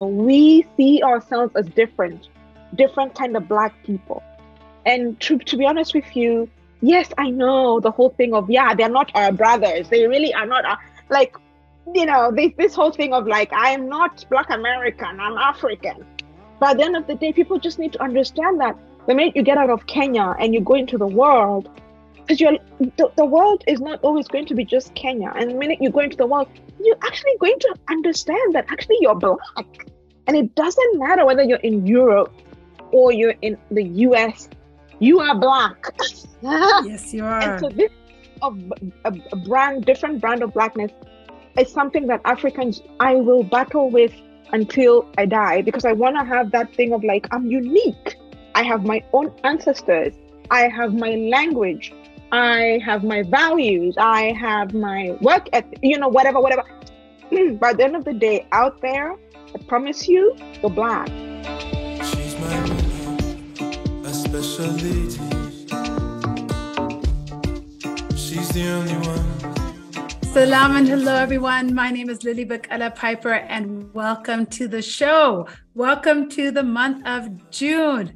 we see ourselves as different kind of Black people. And to be honest with you, yes, I know the whole thing of, yeah, they're not our brothers. They really are not our, like, this whole thing of like, I am not Black American, I'm African. But at the end of the day, people just need to understand that the minute you get out of Kenya and you go into the world, because the world is not always going to be just Kenya. And the minute you go into the world, you're actually going to understand that actually you're Black. And it doesn't matter whether you're in Europe or you're in the US, you are Black. Yes, you And are. so this of different brand of Blackness is something that Africans, I will battle with until I die, because I want to have that thing of like, I'm unique. I have my own ancestors. I have my language. I have my values. I have my work ethic, whatever, whatever. By the end of the day, out there, I promise you, you're Black. She's my woman, a special lady. She's the only one. Salam and hello, everyone. My name is Lilly Bekele-Piper, and welcome to the show. Welcome to the month of June.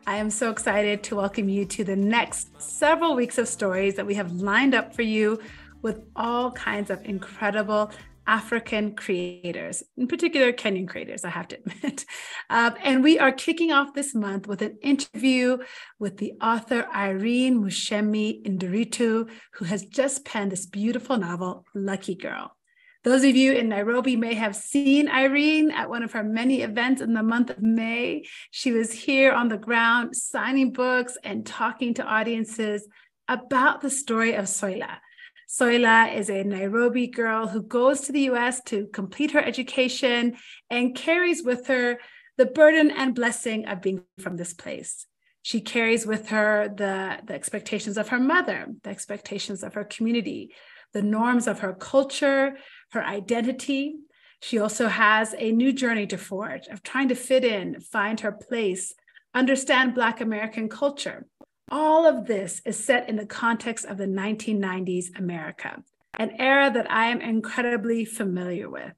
I am so excited to welcome you to the next several weeks of stories that we have lined up for you with all kinds of incredible African creators, in particular Kenyan creators, I have to admit. And we are kicking off this month with an interview with the author Irene Muchemi-Ndiritu, who has just penned this beautiful novel, Lucky Girl. Those of you in Nairobi may have seen Irene at one of her many events in the month of May. She was here on the ground signing books and talking to audiences about the story of Soila. Soila is a Nairobi girl who goes to the US to complete her education and carries with her the burden and blessing of being from this place. She carries with her the expectations of her mother, the expectations of her community, the norms of her culture, her identity. She also has a new journey to forge of trying to fit in, find her place, understand Black American culture. All of this is set in the context of the 1990s America, an era that I am incredibly familiar with.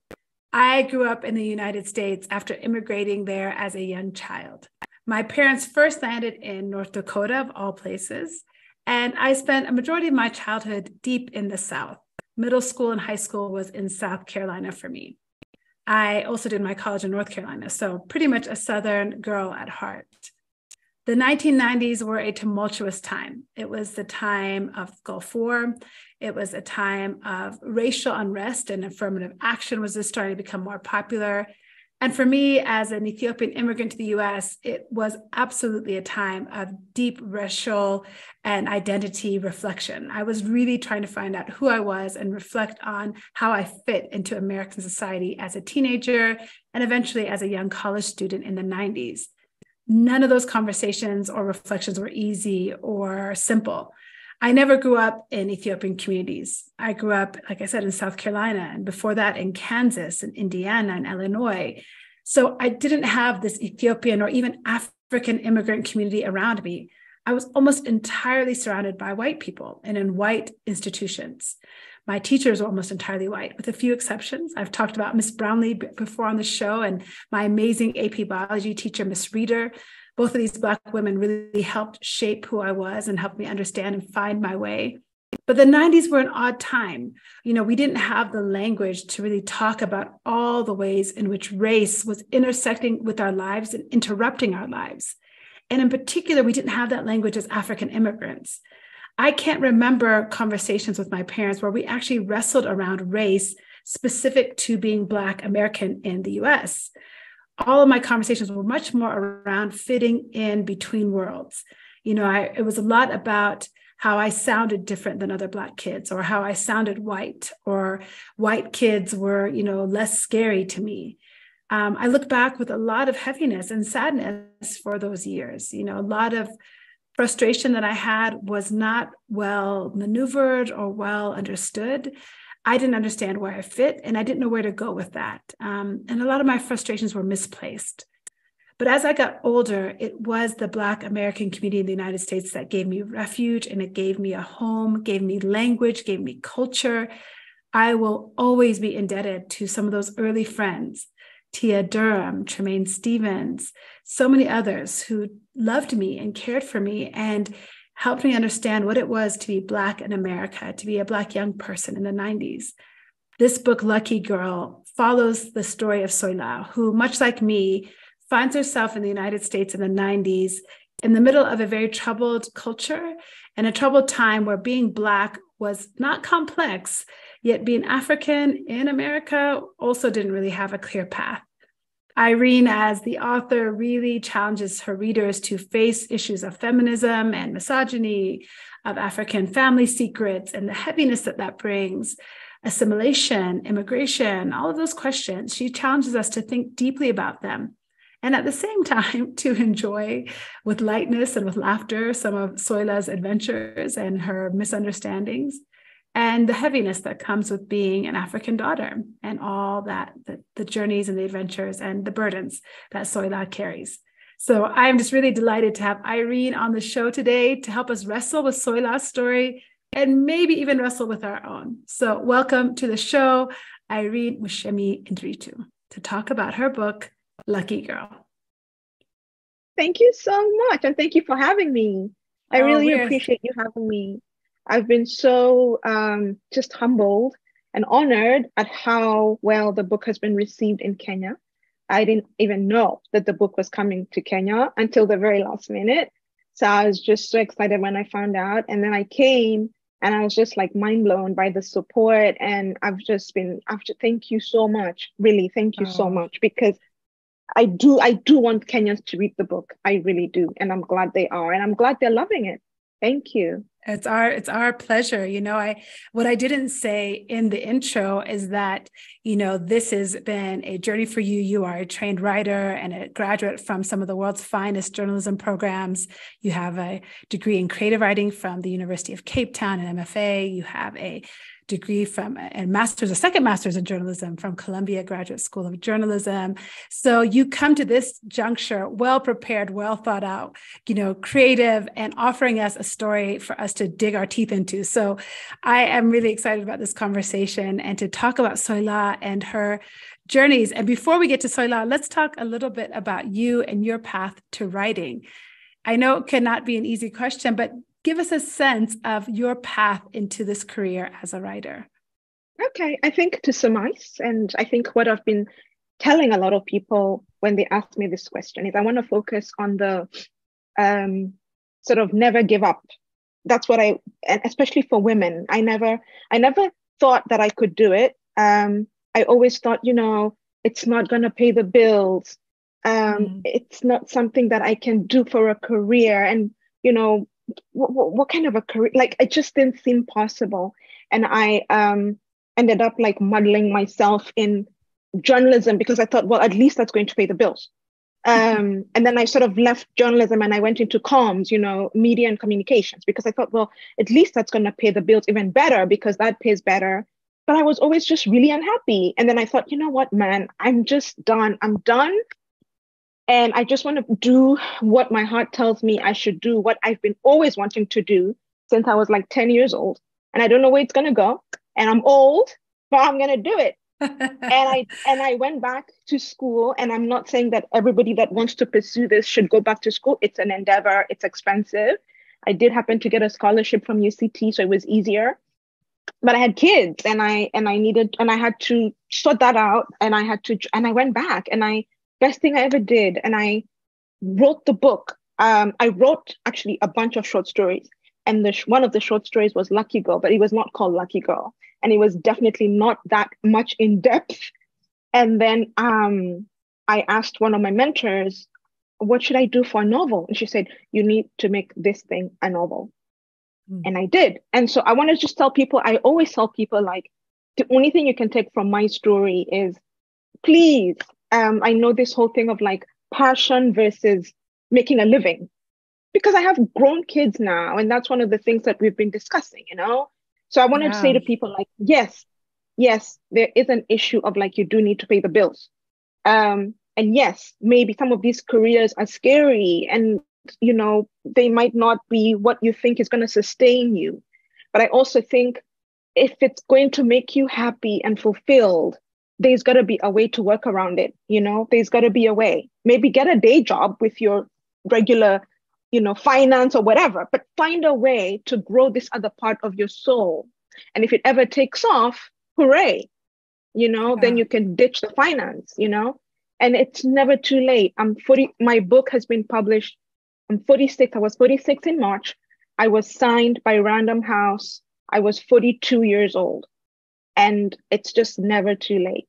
I grew up in the United States after immigrating there as a young child. My parents first landed in North Dakota, of all places, and I spent a majority of my childhood deep in the South. Middle school and high school was in South Carolina for me. I also did my college in North Carolina, so pretty much a Southern girl at heart. The 1990s were a tumultuous time. It was the time of the Gulf War. It was a time of racial unrest, and affirmative action was just starting to become more popular. And for me, as an Ethiopian immigrant to the US, it was absolutely a time of deep racial and identity reflection. I was really trying to find out who I was and reflect on how I fit into American society as a teenager and eventually as a young college student in the 90s. None of those conversations or reflections were easy or simple. I never grew up in Ethiopian communities. I grew up, like I said, in South Carolina, and before that in Kansas and Indiana and Illinois. So I didn't have this Ethiopian or even African immigrant community around me. I was almost entirely surrounded by white people and in white institutions. My teachers were almost entirely white, with a few exceptions. I've talked about Miss Brownlee before on the show, and my amazing AP biology teacher, Miss Reeder. Both of these Black women really helped shape who I was and helped me understand and find my way. But the 90s were an odd time. We didn't have the language to really talk about all the ways in which race was intersecting with our lives and interrupting our lives. And in particular, we didn't have that language as African immigrants. I can't remember conversations with my parents where we actually wrestled around race specific to being Black American in the US. All of my conversations were much more around fitting in between worlds. It was a lot about how I sounded different than other Black kids, or how I sounded white, or white kids were, less scary to me. I look back with a lot of heaviness and sadness for those years. A lot of frustration that I had was not well maneuvered or well understood. I didn't understand where I fit, and I didn't know where to go with that. And a lot of my frustrations were misplaced. But as I got older, it was the Black American community in the United States that gave me refuge, and it gave me a home, gave me language, gave me culture. I will always be indebted to some of those early friends, Tia Durham, Tremaine Stevens, so many others who loved me and cared for me and helped me understand what it was to be Black in America, to be a Black young person in the 90s. This book, Lucky Girl, follows the story of Soila, who, much like me, finds herself in the United States in the 90s in the middle of a very troubled culture and a troubled time where being Black was not complex, yet being African in America also didn't really have a clear path. Irene, as the author, really challenges her readers to face issues of feminism and misogyny, of African family secrets, and the heaviness that that brings, assimilation, immigration, all of those questions. She challenges us to think deeply about them. And at the same time, to enjoy with lightness and with laughter some of Soila's adventures and her misunderstandings, and the heaviness that comes with being an African daughter and all that, the journeys and the adventures and the burdens that Soila carries. So I'm just really delighted to have Irene on the show today to help us wrestle with Soila's story and maybe even wrestle with our own. So welcome to the show, Irene Muchemi-Ndiritu, to talk about her book, Lucky Girl. Thank you so much. And thank you for having me. I really appreciate you having me. I've been so just humbled and honored at how well the book has been received in Kenya. I didn't even know that the book was coming to Kenya until the very last minute. So I was just so excited when I found out. And then I came and I was just like mind blown by the support. And thank you so much. Really, thank you so much, because I do want Kenyans to read the book. I really do. And I'm glad they are. And I'm glad they're loving it. Thank you. It's our pleasure. What I didn't say in the intro is that, this has been a journey for you. You are a trained writer and a graduate from some of the world's finest journalism programs. You have a degree in creative writing from the University of Cape Town, an MFA. You have a degree a second master's in journalism from Columbia Graduate School of Journalism. So you come to this juncture well prepared, well thought out, creative, and offering us a story for us to dig our teeth into. So I am really excited about this conversation and to talk about Soila and her journeys. And before we get to Soila, let's talk a little bit about you and your path to writing. I know it cannot be an easy question, but give us a sense of your path into this career as a writer. Okay, I think to surmise, and I think what I've been telling a lot of people when they ask me this question is I want to focus on the sort of never give up. That's what and especially for women, I never thought that I could do it. I always thought, it's not going to pay the bills. It's not something that I can do for a career. And, what kind of a career? Like, it just didn't seem possible. And I ended up like muddling myself in journalism because I thought, well, at least that's going to pay the bills. And then I sort of left journalism and I went into comms, media and communications, because I thought, well, at least that's going to pay the bills even better because that pays better. But I was always just really unhappy. And then I thought, you know what, man, I'm just done. I'm done. And I just want to do what my heart tells me I should do, what I've been always wanting to do since I was like 10 years old. And I don't know where it's going to go. And I'm old, but I'm going to do it. and I went back to school. And I'm not saying that everybody that wants to pursue this should go back to school. It's an endeavor. It's expensive. I did happen to get a scholarship from UCT, so it was easier. But I had kids and I had to sort that out. And I went back and best thing I ever did. And I wrote the book. I wrote actually a bunch of short stories. And one of the short stories was Lucky Girl, but it was not called Lucky Girl. And it was definitely not that much in depth. And then I asked one of my mentors, what should I do for a novel? And she said, you need to make this thing a novel. And I did. And so I want to just tell people, I always tell people, like, the only thing you can take from my story is, please, I know this whole thing of like passion versus making a living, because I have grown kids now. And that's one of the things that we've been discussing, So I wanted to say to people like, yes, there is an issue of like, you do need to pay the bills. And yes, maybe some of these careers are scary and, they might not be what you think is going to sustain you. But I also think if it's going to make you happy and fulfilled, there's got to be a way to work around it. There's got to be a way. Maybe get a day job with your regular, finance or whatever, but find a way to grow this other part of your soul. And if it ever takes off, hooray, then you can ditch the finance, and it's never too late. I'm 40. My book has been published. I'm 46. I was 46 in March. I was signed by Random House. I was 42 years old. And it's just never too late.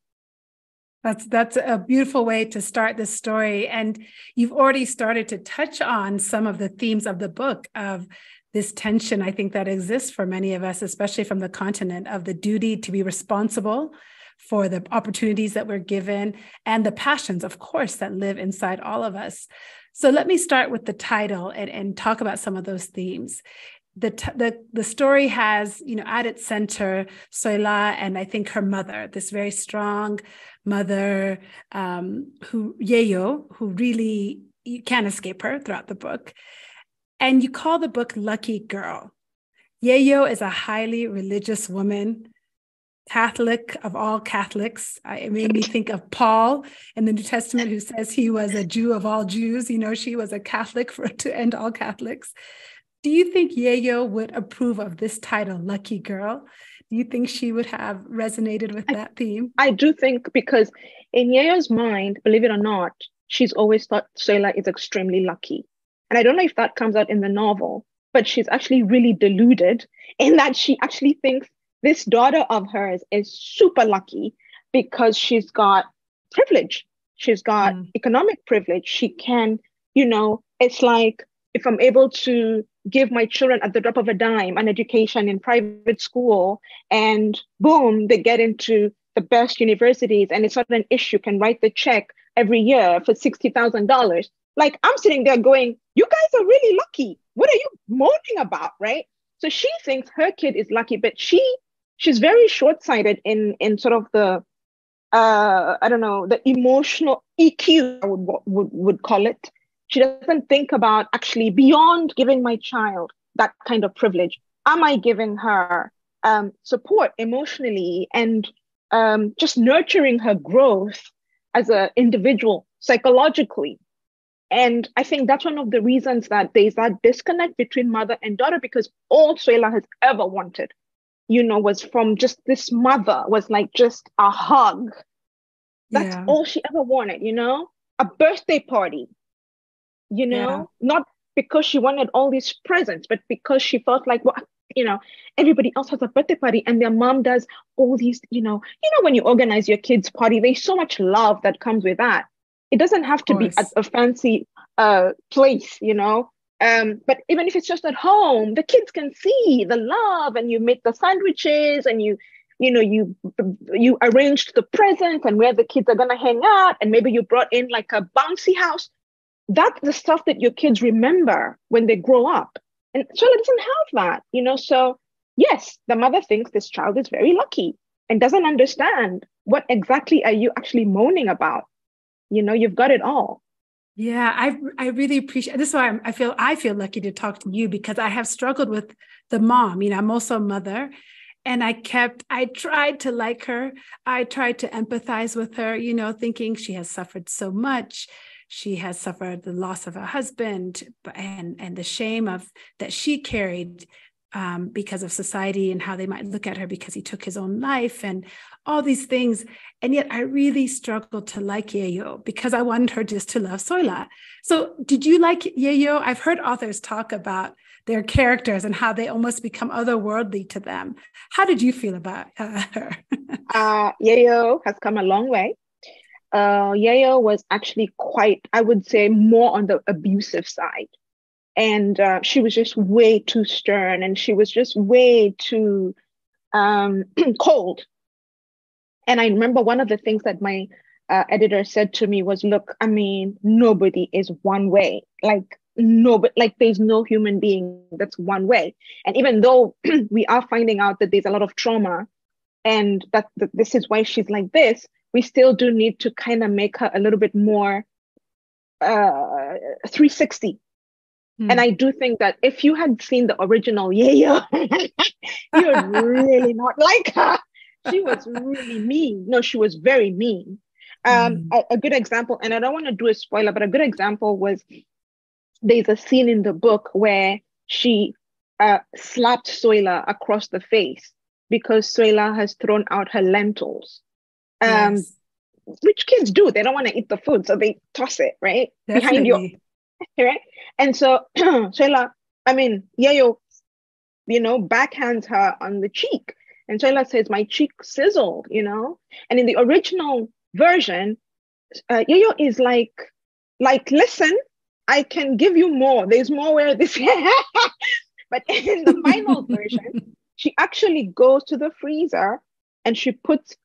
That's a beautiful way to start this story. And you've already started to touch on some of the themes of the book, of this tension, I think, that exists for many of us, especially from the continent, of the duty to be responsible for the opportunities that we're given and the passions, of course, that live inside all of us. So let me start with the title and talk about some of those themes. The story has, at its center, Soila, and I think her mother, this very strong mother, Yayo, who really, you can't escape her throughout the book. And you call the book Lucky Girl. Yayo is a highly religious woman, Catholic of all Catholics. It made me think of Paul in the New Testament, who says he was a Jew of all Jews. She was a Catholic to end all Catholics. Do you think Yayo would approve of this title, Lucky Girl? Do you think she would have resonated with that theme? I do think, because in Yayo's mind, believe it or not, she's always thought Soila is extremely lucky. And I don't know if that comes out in the novel, but she's actually really deluded in that she actually thinks this daughter of hers is super lucky because she's got privilege. She's got economic privilege. She can, it's like, if I'm able to give my children at the drop of a dime an education in private school, and boom, they get into the best universities, and it's not an issue, can write the check every year for $60,000. Like, I'm sitting there going, you guys are really lucky. What are you moaning about, right? So she thinks her kid is lucky, but she's very short-sighted in sort of the, the emotional EQ, I would call it. She doesn't think about actually beyond giving my child that kind of privilege. Am I giving her support emotionally and just nurturing her growth as an individual psychologically? And I think that's one of the reasons that there's that disconnect between mother and daughter, because all Soila has ever wanted, was from just this mother, was like just a hug. That's all she ever wanted, a birthday party. Not because she wanted all these presents, but because she felt like, everybody else has a birthday party and their mom does all these, when you organize your kids' party, there's so much love that comes with that. It doesn't have to be at a fancy place, but even if it's just at home, the kids can see the love, and you make the sandwiches, and you arranged the presents and where the kids are going to hang out, and maybe you brought in like a bouncy house. That's the stuff that your kids remember when they grow up. And Soila doesn't have that, so yes, the mother thinks this child is very lucky and doesn't understand what exactly are you actually moaning about. You've got it all. Yeah, I really appreciate this. Is why I feel lucky to talk to you, because I have struggled with the mom. I'm also a mother, and I tried to like her. I tried to empathize with her, thinking she has suffered so much. She has suffered the loss of her husband and the shame that she carried because of society and how they might look at her because he took his own life and all these things. And yet I really struggled to like Yayo because I wanted her just to love Soila. So did you like Yayo? I've heard authors talk about their characters and how they almost become otherworldly to them. How did you feel about her? Yayo has come a long way. Yayo was actually quite, I would say, more on the abusive side. And she was just way too stern, and she was just way too cold. And I remember one of the things that my editor said to me was, look, nobody is one way. There's no human being that's one way. And even though we are finding out that there's a lot of trauma and that this is why she's like this, we still do need to kind of make her a little bit more 360. And I do think that if you had seen the original Yayo, you would really not like her. She was really mean. No, she was very mean. A good example, and I don't want to do a spoiler, but a good example was there's a scene in the book where she slapped Soila across the face because Soila has thrown out her lentils. Yes, Which kids do. They don't want to eat the food, so they toss it, right? Behind your, definitely. right? And so Soila, Yayo, backhands her on the cheek. And Soila says, my cheek sizzled, And in the original version, Yayo is like, listen, I can give you more. There's more where this. But in the final version, she actually goes to the freezer and she puts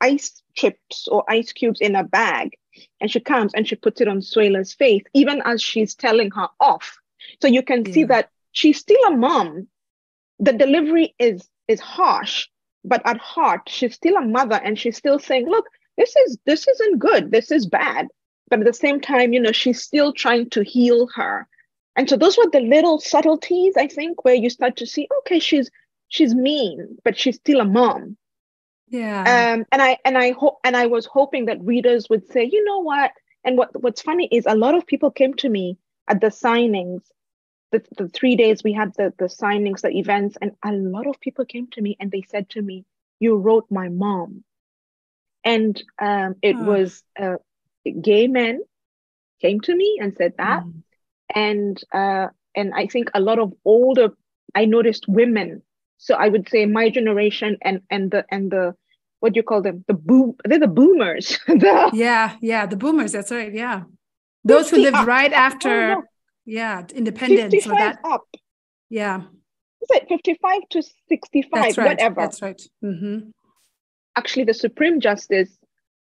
ice chips or ice cubes in a bag, and she comes and she puts it on Soila's face, even as she's telling her off. So you can see that she's still a mom. The delivery is harsh, but at heart, she's still a mother, and she's still saying, look, this isn't good. This is bad. But at the same time, she's still trying to heal her. And so those were the little subtleties, I think, where you start to see, okay, she's mean, but she's still a mom. Yeah. And I was hoping that readers would say, you know what? And what's funny is a lot of people came to me at the signings, the 3 days we had the signings, the events, and a lot of people came to me and they said to me, you wrote my mom. And it was gay men came to me and said that. And I think a lot of older, I noticed women. So I would say my generation and the what do you call them? They're the boomers. The boomers. That's right. Yeah. Those who lived right after, independence. 55 so that, up. Yeah. Is it 55 to 65? That's right. Whatever. That's right. Actually, the Supreme Justice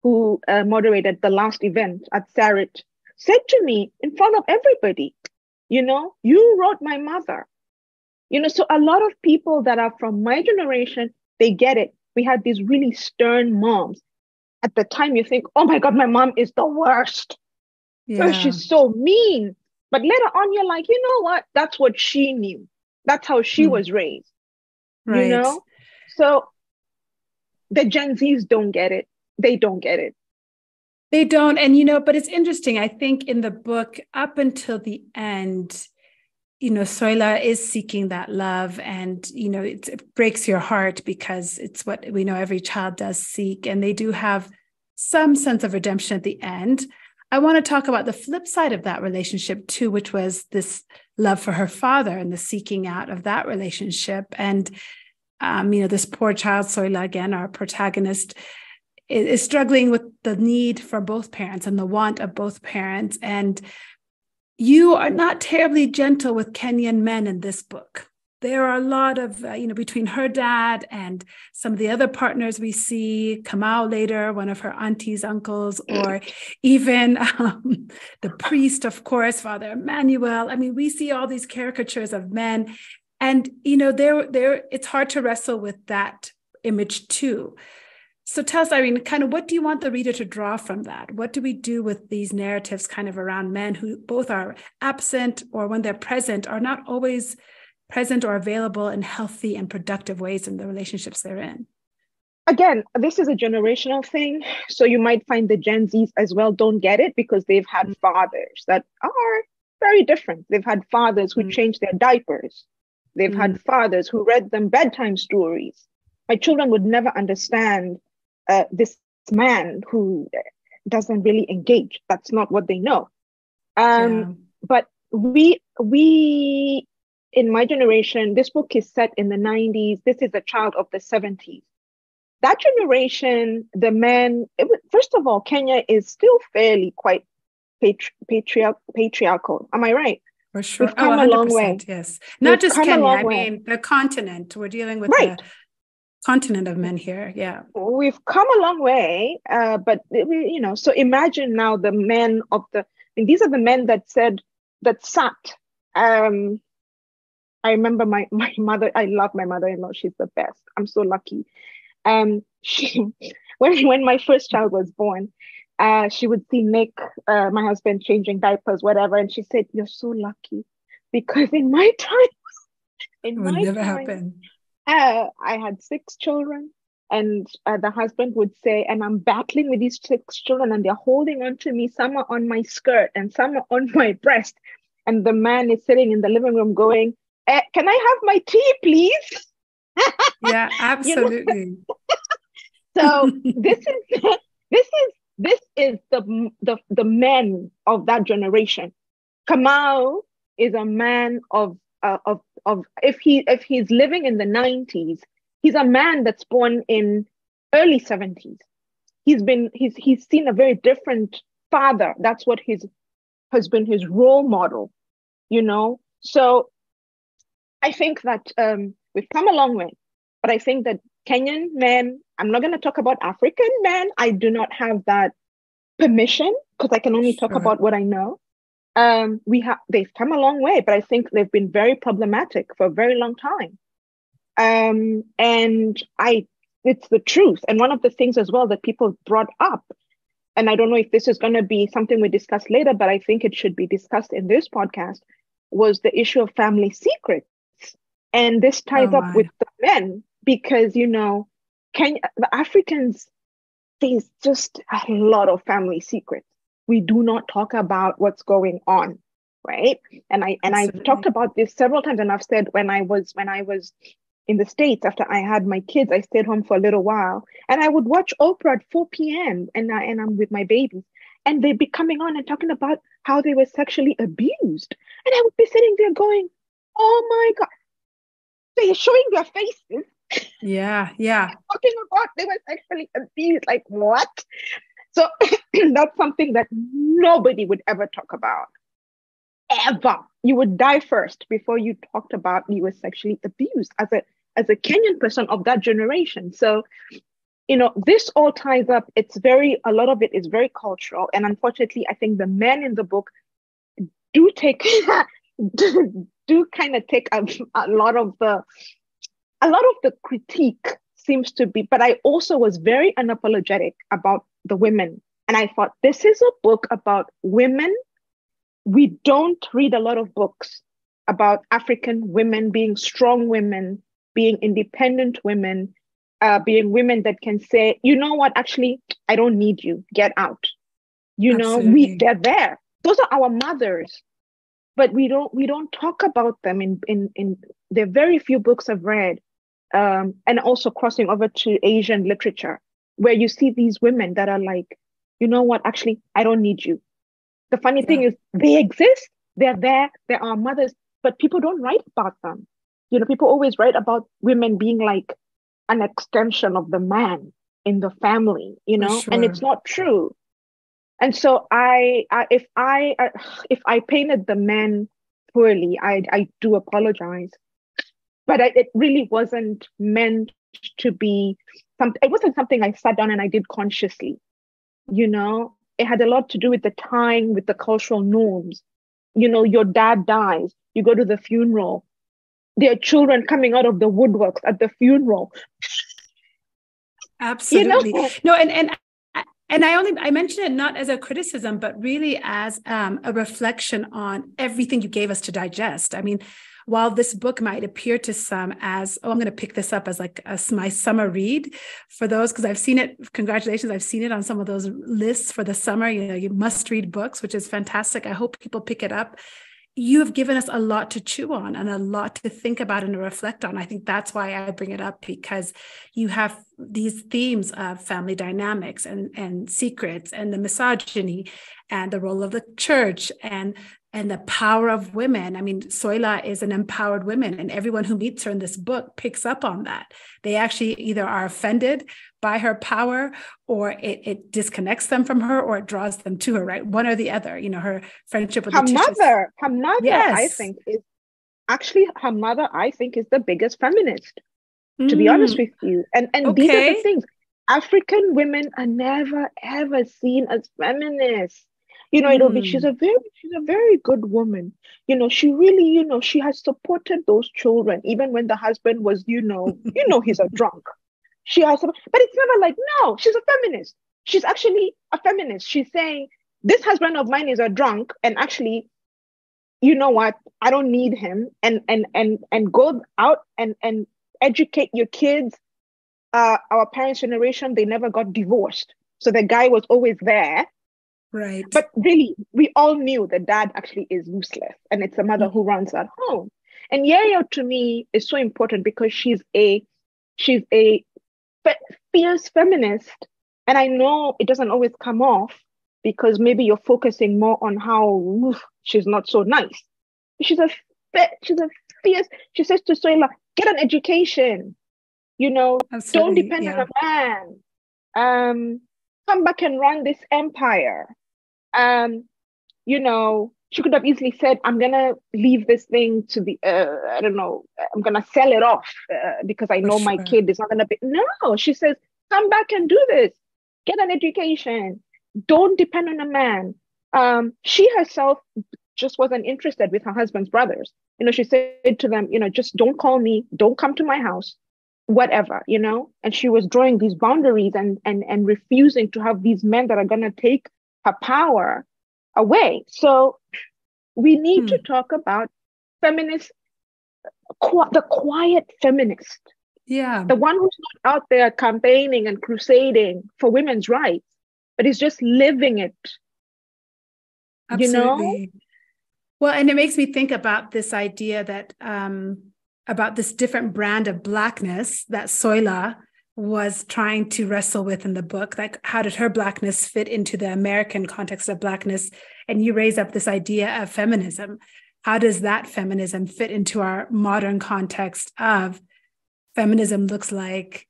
who moderated the last event at Sarit said to me in front of everybody, you wrote my mother. So a lot of people that are from my generation, they get it. We had these really stern moms. At the time, you think, oh my God, my mom is the worst. Yeah. She's so mean. But later on, you're like, you know what? That's what she knew. That's how she was raised. Right. So the Gen Zs don't get it. They don't get it. They don't. And, but it's interesting. I think in the book, up until the end, Soila is seeking that love, and, it breaks your heart because it's what we know every child does seek. And they do have some sense of redemption at the end. I want to talk about the flip side of that relationship too, which was this love for her father and the seeking out of that relationship. And, this poor child, Soila, again, our protagonist, is struggling with the need for both parents and the want of both parents. And you are not terribly gentle with Kenyan men in this book. There are a lot of, between her dad and some of the other partners we see, Kamau later, one of her aunties, uncles, or even the priest, of course, Father Emmanuel. I mean, we see all these caricatures of men. And, it's hard to wrestle with that image too. So tell us, Irene, kind of what do you want the reader to draw from that? What do we do with these narratives kind of around men who both are absent, or when they're present, are not always present or available in healthy and productive ways in the relationships they're in? Again, this is a generational thing. So you might find the Gen Zs as well don't get it because they've had fathers that are very different. They've had fathers who changed their diapers. They've had fathers who read them bedtime stories. My children would never understand this man who doesn't really engage. That's not what they know. But we in my generation, this book is set in the 90s. This is a child of the 70s. That generation, the men, first of all, Kenya is still fairly quite patriarchal. Am I right? For sure. We've come a long way. Yes. Not just Kenya, I mean, the continent. We're dealing with the continent of men here. Yeah. We've come a long way. But, so imagine now the men of these are the men that sat. I remember my mother, I love my mother-in-law. She's the best. I'm so lucky. When my first child was born, she would see Nick, my husband, changing diapers, whatever. And she said, you're so lucky because in my time, it would never happen. I had 6 children. And the husband would say, and I'm battling with these 6 children, and they're holding on to me. Some are on my skirt and some are on my breast. And the man is sitting in the living room going, can I have my tea, please? Yeah, absolutely. So this is this is the men of that generation. Kamau is a man of if he's living in the 90s, he's a man that's born in early 70s. He's seen a very different father. That's what has been his role model, So I think that we've come a long way, but I think that Kenyan men, I'm not going to talk about African men. I do not have that permission because I can only talk about what I know. They've come a long way, but I think they've been very problematic for a very long time. It's the truth. And one of the things as well that people brought up, and I don't know if this is going to be something we discuss later, but I think it should be discussed in this podcast, was the issue of family secrets. And this ties up with the men because, the Africans, there's just a lot of family secrets. We do not talk about what's going on, right? And I've talked about this several times, and I've said when I was in the States after I had my kids, I stayed home for a little while, and I would watch Oprah at 4 p.m. and I'm with my babies, and they'd be coming on and talking about how they were sexually abused, and I would be sitting there going, "Oh my God!" They're showing their faces. Yeah. Talking about they were sexually abused, like what? So that's something that nobody would ever talk about. Ever. You would die first before you talked about you were sexually abused as a Kenyan person of that generation. So, this all ties up. A lot of it is very cultural. And unfortunately, I think the men in the book do take do kind of take a lot of the critique seems to be, but I also was very unapologetic about the women. And I thought, this is a book about women. We don't read a lot of books about African women being strong women, being independent women, being women that can say, you know what, actually, I don't need you, get out. They're there. Those are our mothers. But we don't talk about them in there are very few books I've read, and also crossing over to Asian literature, where you see these women that are like, you know what, actually, I don't need you. The funny thing is they exist, they're there, they're our mothers, but people don't write about them. People always write about women being like an extension of the man in the family, and it's not true. And so if I painted the men poorly, I do apologize. But it really wasn't meant to be something. It wasn't something I sat down and I did consciously. It had a lot to do with the time, with the cultural norms. Your dad dies, you go to the funeral. There are children coming out of the woodworks at the funeral. Absolutely. No, and I mention it not as a criticism, but really as a reflection on everything you gave us to digest. I mean, while this book might appear to some as, I'm going to pick this up as like my summer read for those, because I've seen it, congratulations, I've seen it on some of those lists for the summer, you must read books, which is fantastic. I hope people pick it up. You have given us a lot to chew on and a lot to think about and to reflect on. I think that's why I bring it up, because you have these themes of family dynamics and secrets and the misogyny and the role of the church and the power of women. I mean, Soila is an empowered woman, and everyone who meets her in this book picks up on that. They actually either are offended by her power, or it disconnects them from her, or it draws them to her, right? One or the other, her friendship with her mother, yes. I think is the biggest feminist, to be honest with you. And okay. These are the things. African women are never, ever seen as feminists. It'll be, she's a very good woman. She really, she has supported those children, even when the husband was, he's a drunk. She has, but it's never like, no, she's a feminist. She's actually a feminist. She's saying, this husband of mine is a drunk, and actually, you know what? I don't need him. And go out and educate your kids, our parents' generation, they never got divorced. So the guy was always there. Right. But really, we all knew the dad actually is useless and it's the mother who runs that home. And Yayo to me is so important because she's a fierce feminist. And I know it doesn't always come off because maybe you're focusing more on how she's not so nice. She's a fierce. She says to Soila, get an education. Absolutely, don't depend on a man. Come back and run this empire. She could have easily said, I'm going to leave this thing to the, I don't know, I'm going to sell it off because I know my kid is not going to be. No, she says, come back and do this. Get an education. Don't depend on a man. She herself just wasn't interested with her husband's brothers. She said to them, just don't call me. Don't come to my house. Whatever, and she was drawing these boundaries and refusing to have these men that are going to take her power away. So we need to talk about feminist, the quiet feminist. Yeah. The one who's not out there campaigning and crusading for women's rights, but is just living it. Absolutely. Well, and it makes me think about this idea that, about this different brand of Blackness that Soila was trying to wrestle with in the book. Like, how did her Blackness fit into the American context of Blackness? And you raise up this idea of feminism. How does that feminism fit into our modern context of feminism looks like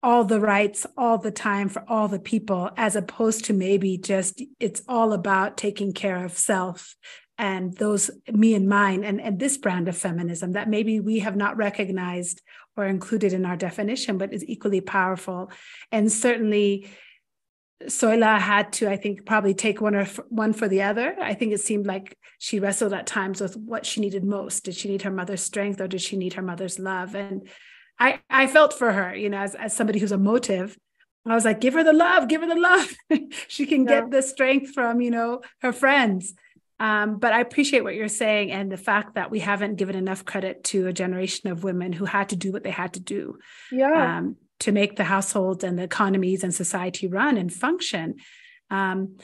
all the rights, all the time for all the people, as opposed to maybe just it's all about taking care of self and those me and mine, and this brand of feminism that maybe we have not recognized or included in our definition, but is equally powerful. And certainly Soila had to, I think, probably take one for the other. I think it seemed like she wrestled at times with what she needed most. Did she need her mother's strength or did she need her mother's love? And I felt for her, as somebody who's emotive. I was like, give her the love. She can get the strength from, her friends. But I appreciate what you're saying and the fact that we haven't given enough credit to a generation of women who had to do what they had to do to make the households and the economies and society run and function. And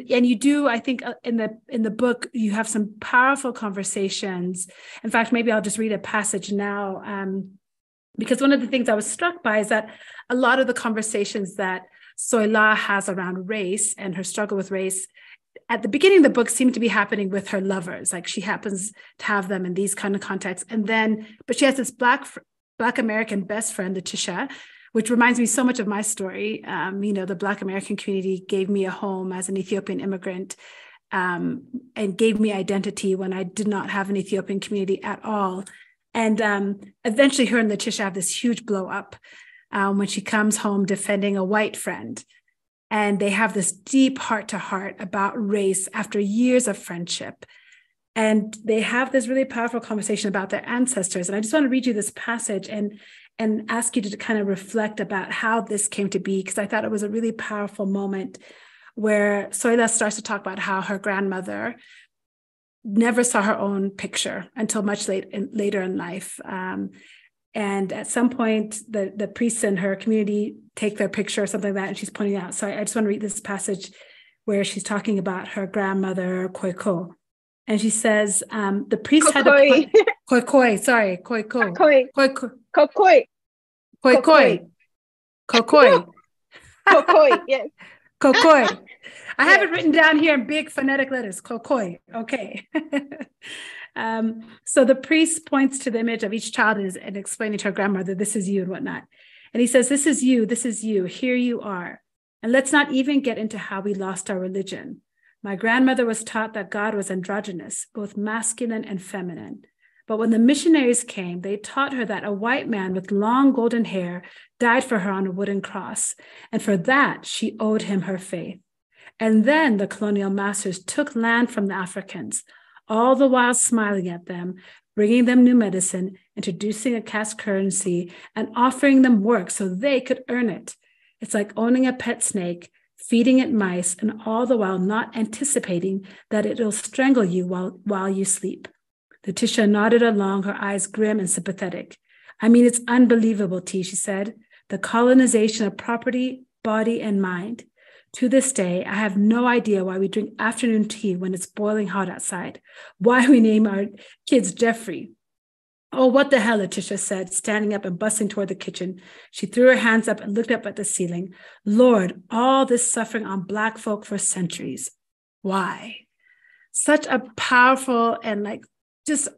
you do, I think, in the book, you have some powerful conversations. In fact, maybe I'll just read a passage now, because one of the things I was struck by is that a lot of the conversations that Soila has around race and her struggle with race at the beginning of the book seem to be happening with her lovers. Like, she happens to have them in these kind of contexts. But she has this Black American best friend, Letitia, which reminds me so much of my story. The Black American community gave me a home as an Ethiopian immigrant, and gave me identity when I did not have an Ethiopian community at all. And eventually her and Letitia have this huge blow up when she comes home defending a white friend. And they have this deep heart-to-heart about race after years of friendship. And they have this really powerful conversation about their ancestors. And I just want to read you this passage and ask you to kind of reflect about how this came to be, because I thought it was a really powerful moment where Soila starts to talk about how her grandmother never saw her own picture until much later in life. And at some point, the priests in her community take their picture or something like that, and she's pointing out. So I just want to read this passage where she's talking about her grandmother, Koiko. And she says, the priest had a... Koikoi, sorry, Koiko. Kokoi. Kokoi, yes. Kokoi. I have it written down here in big phonetic letters. Kokoi. Okay. So the priest points to the image of each child and explaining to her grandmother, this is you and whatnot. And he says, this is you, here you are. And let's not even get into how we lost our religion. My grandmother was taught that God was androgynous, both masculine and feminine. But when the missionaries came, they taught her that a white man with long golden hair died for her on a wooden cross. And for that, she owed him her faith. And then the colonial masters took land from the Africans, all the while smiling at them, bringing them new medicine, introducing a caste currency, and offering them work so they could earn it. It's like owning a pet snake, feeding it mice, and all the while not anticipating that it'll strangle you while you sleep. Letitia nodded along, her eyes grim and sympathetic. I mean, it's unbelievable, T, she said. the colonization of property, body, and mind. To this day, I have no idea why we drink afternoon tea when it's boiling hot outside, why we name our kids Jeffrey. Oh, what the hell, Letitia said, standing up and bustling toward the kitchen. She threw her hands up and looked up at the ceiling. Lord, all this suffering on Black folk for centuries. Why? Such a powerful and just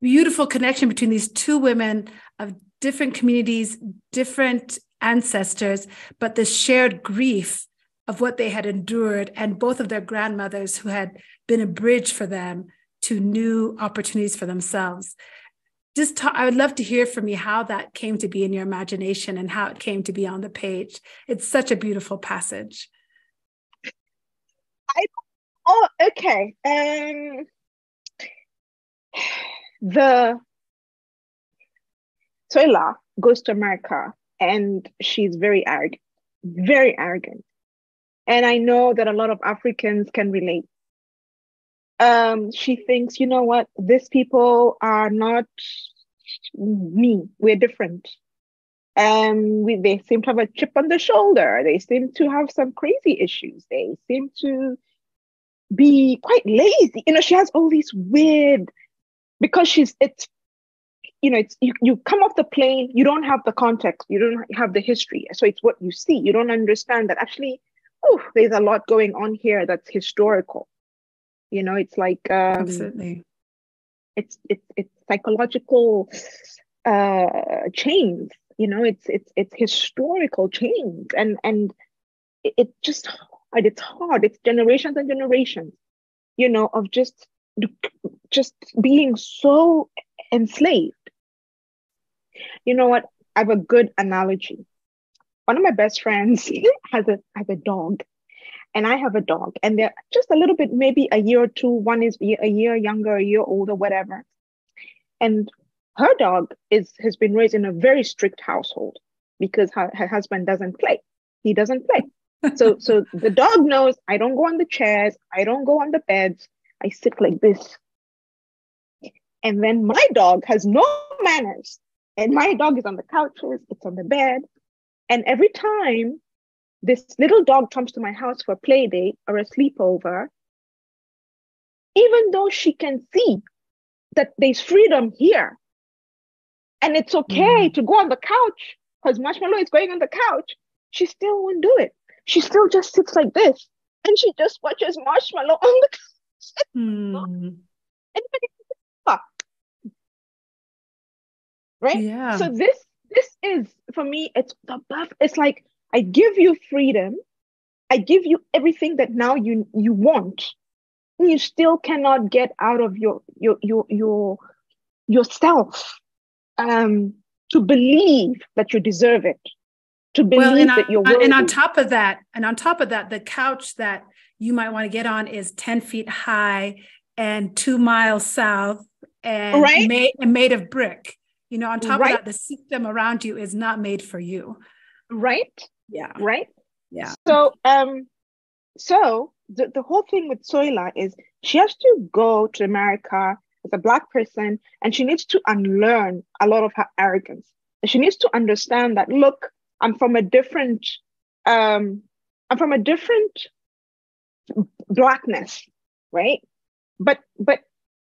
beautiful connection between these two women of different communities, different ancestors, but the shared grief of what they had endured, and both of their grandmothers who had been a bridge for them to new opportunities for themselves. I would love to hear from you how that came to be in your imagination and how it came to be on the page. It's such a beautiful passage. Okay. The Soila goes to America and she's very arrogant, very arrogant. And I know that a lot of Africans can relate. She thinks, you know what, these people are not me. We're different. They seem to have a chip on the shoulder. They seem to have some crazy issues. They seem to be quite lazy. She has all these weird, because you come off the plane, you don't have the context, you don't have the history. So it's what you see. You don't understand that actually, there's a lot going on here that's historical. It's like Absolutely. It's psychological chains. It's historical chains, and it's just hard. It's hard. It's generations and generations, of just being so enslaved. You know what? I have a good analogy. One of my best friends has a dog, and I have a dog, and they're just a little bit, maybe a year or two. One is a year younger, a year older, whatever. And her dog has been raised in a very strict household because her husband doesn't play. He doesn't play. So the dog knows, I don't go on the chairs, I don't go on the beds, I sit like this. And then my dog has no manners. And my dog is on the couches, it's on the bed. And every time this little dog comes to my house for a play date or a sleepover, even though she can see that there's freedom here, and it's okay to go on the couch because Marshmallow is going on the couch, she still won't do it. She still just sits like this, and she just watches Marshmallow on the couch. Right? Yeah. So this is, for me, it's above. It's like, I give you freedom, I give you everything that now you want, and you still cannot get out of yourself to believe that you deserve it, to believe that you're worthy. And on top of that, the couch that you might want to get on is 10 feet high and 2 miles south and made of brick. On top of that, the system around you is not made for you. Right? Yeah. Right? Yeah. So the whole thing with Soila is she has to go to America as a Black person, and she needs to unlearn a lot of her arrogance. And she needs to understand that, look, I'm from a different Blackness, right? But